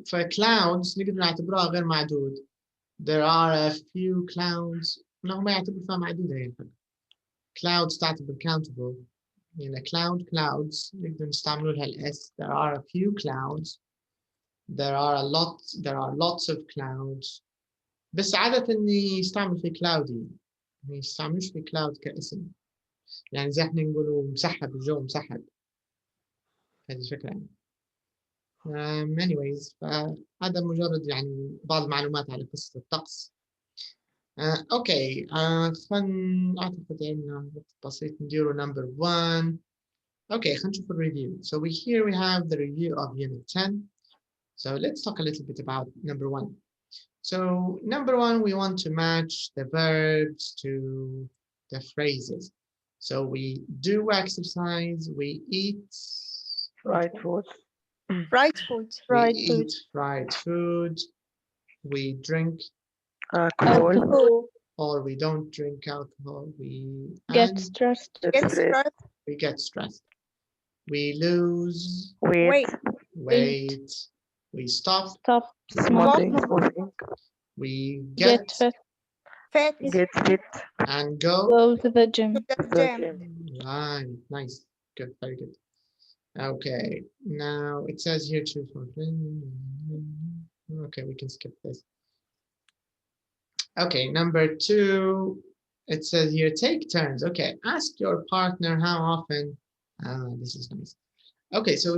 فclouds نقدر نعتبرها غير معدود. There are a few clouds. لا ما يعتبر فيها معدودة يعني. Clouds تعتبر countable. يعني clouds نقدر نستعملوا لها الS. There are a few clouds. There are lots of clouds. بس عادة يستعمل في cloudy. ما يستعملوش في cloud كاسم. يعني زي احنا نقولوا مسحب الجو مسحب. هذه الفكرة يعني. anyways فهذا مجرد يعني بعض المعلومات على قصة الطقس. اوكي خلينا اعتقد عندنا وقت بسيط نديرو number 1. Okay, خلينا نشوف الريفيو. So here we have the review of unit 10. So let's talk a little bit about number 1. So number 1, we want to match the verbs to the phrases. So we do exercise, we eat Fried food. Fried food. we eat fried food, we drink Alcohol. or we don't drink alcohol, we Get and stressed. Get stressed. we get stressed, we lose Wait. weight, we stop Smoking. Smoking. we Get get fit. Fit. Get fit. and go Go to the gym. To the The gym. gym. right. Nice, good, very good. Okay, now it says here choose one. Okay, we can skip this. Okay, number 2, it says here take turns. Okay, ask your partner how often. This is nice. Okay, so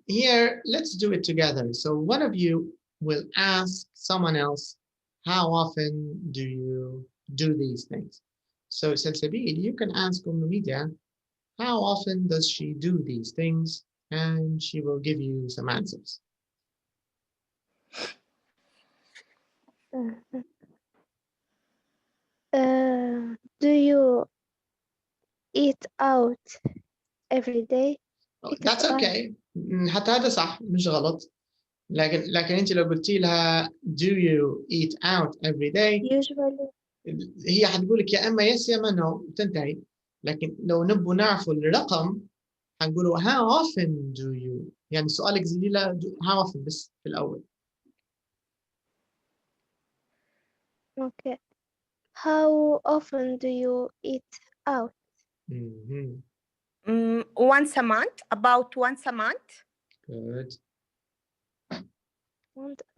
here let's do it together. So one of you will ask someone else, how often do you do these things? So Salsabil, you can ask Media, how often does she do these things? And she will give you some answers. Do you eat out every day? That's okay. حتى هذا صح مش غلط. لكن انت لو قلتي لها do you eat out every day Usually. هي حتقول لك يا اما يس يا اما نو تنتهي. لكن لو نبغى نعرف الرقم حنقوله how often do you، يعني سؤالك زي لا how often بس في الاول. Okay. How often do you eat out? Once a month. About once a month. Good.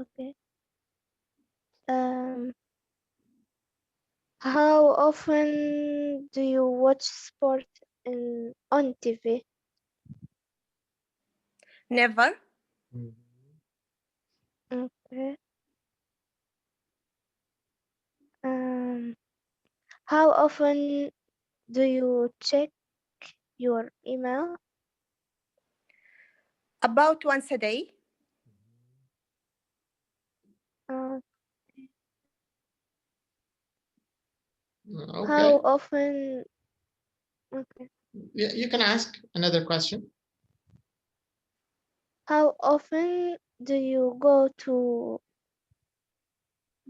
Okay. How often do you watch sport on TV? Never. Okay. How often do you check your email? About once a day. Okay. How often? Okay. You can ask another question. How often do you go to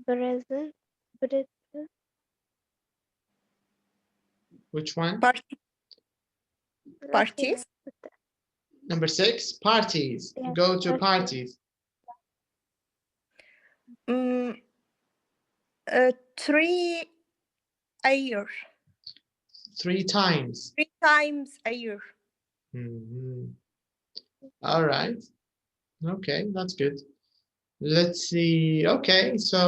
present? Which one? Parties. Number 6, parties. Yes, Go to parties. parties. 3 a year. 3 times. 3 times a year. All right. Okay, that's good. Let's see. Okay, so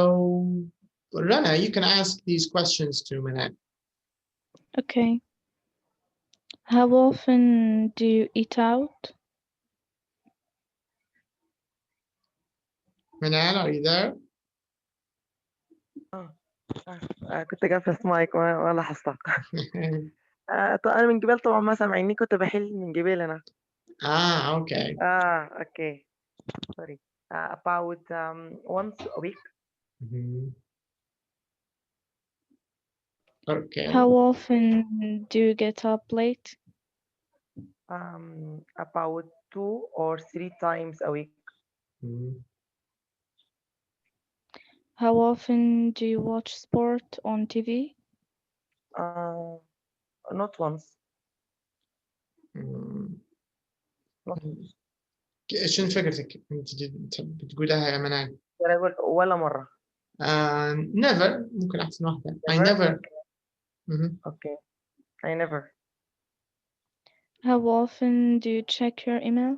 Rana, you can ask these questions to Manal. Okay. How often do you eat out? Manal, are you there? كنت قافل المايك ولا لاحظتها. انا من قبل طبعا ما سامعيني، كنت بحل من قبل انا. Okay. Okay. Sorry. About once a week. Okay. How often do you get up late? About 2 or 3 times a week. How often do you watch sport on TV? Not once. شنو فكرتك؟ انت بتقولها يا منال؟ ولا مرة. Never ممكن أحسن واحدة. I never. Okay. I never. How often do you check your email?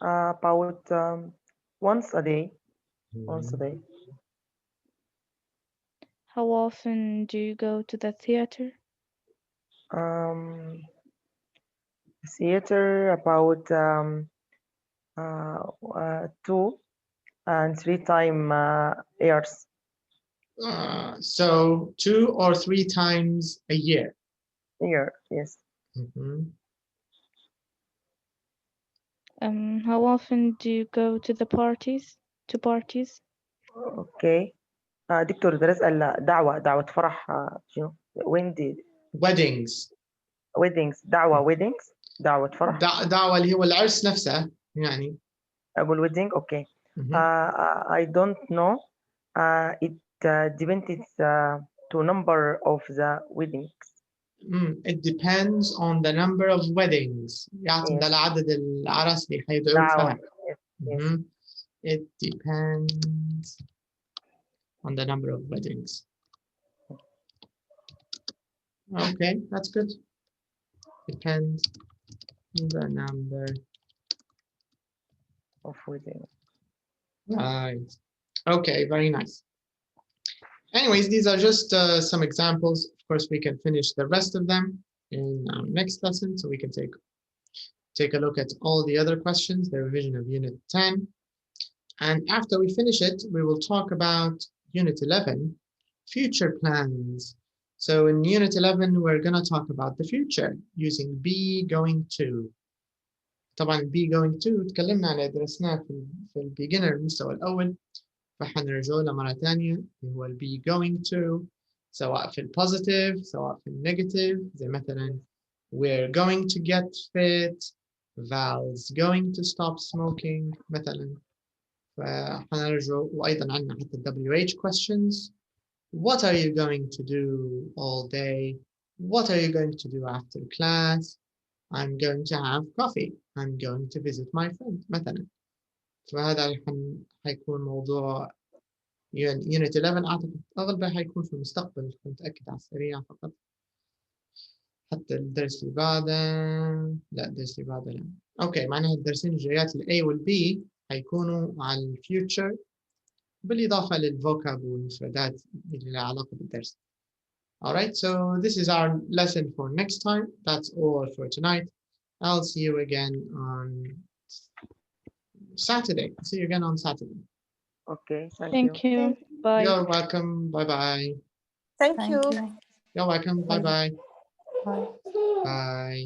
About once a day. Once a day. How often do you go to the theater? theater about 2 and 3 time years. So 2 or 3 times a year. Year, yes. How often do you go to the parties? To parties? Okay. دكتور ده اسال دعوة فرح شنو؟ when did weddings weddings دعوة فرح دعوة اللي هو العرس نفسه يعني أبو الwedding okay. I don't know. It depends to number of the weddings. It depends on the number of weddings. يعتمد على عدد الأعراس اللي حيدعون فيها. It depends on the number of weddings. Okay, that's good. Depends on the number of weddings. Right. Okay, very nice. Anyways, these are just some examples. Of course, we can finish the rest of them in our next lesson, so we can take a look at all the other questions, the revision of Unit 10. And after we finish it, we will talk about Unit 11, future plans. So in Unit 11, we're going to talk about the future using be going to. طبعا be going to تكلمنا عليه درسناه في البيجنر المستوى الأول، فحنرجع له مرة ثانية اللي هو be going to، سواء في البوزيتيف سواء في النيجاتيف، زي مثلا we're going to get fit، Val's going to stop smoking مثلا. فحنرجع، وأيضا عندنا حتى WH questions. What are you going to do all day? What are you going to do after class? I'm going to have coffee. I'm going to visit my friend مثلا. فهذا حيكون موضوع Unit 11. أعتقد أغلبه حيكون في المستقبل، كنت أتأكد على السريع فقط. حتى الدرس اللي بعده لا، الدرس اللي بعده لا. أوكي، معناها الدرسين الجايات ال A وال B حيكونوا على الفيوتشر بالإضافة للفوكاب والمفردات اللي لها علاقة بالدرس. Alright, so this is our lesson for next time. That's all for tonight. I'll see you again on Saturday. See you again on Saturday. Okay, thank you. Bye. You're welcome. Bye-bye. Thank you. You're welcome. Bye-bye. Bye. Bye.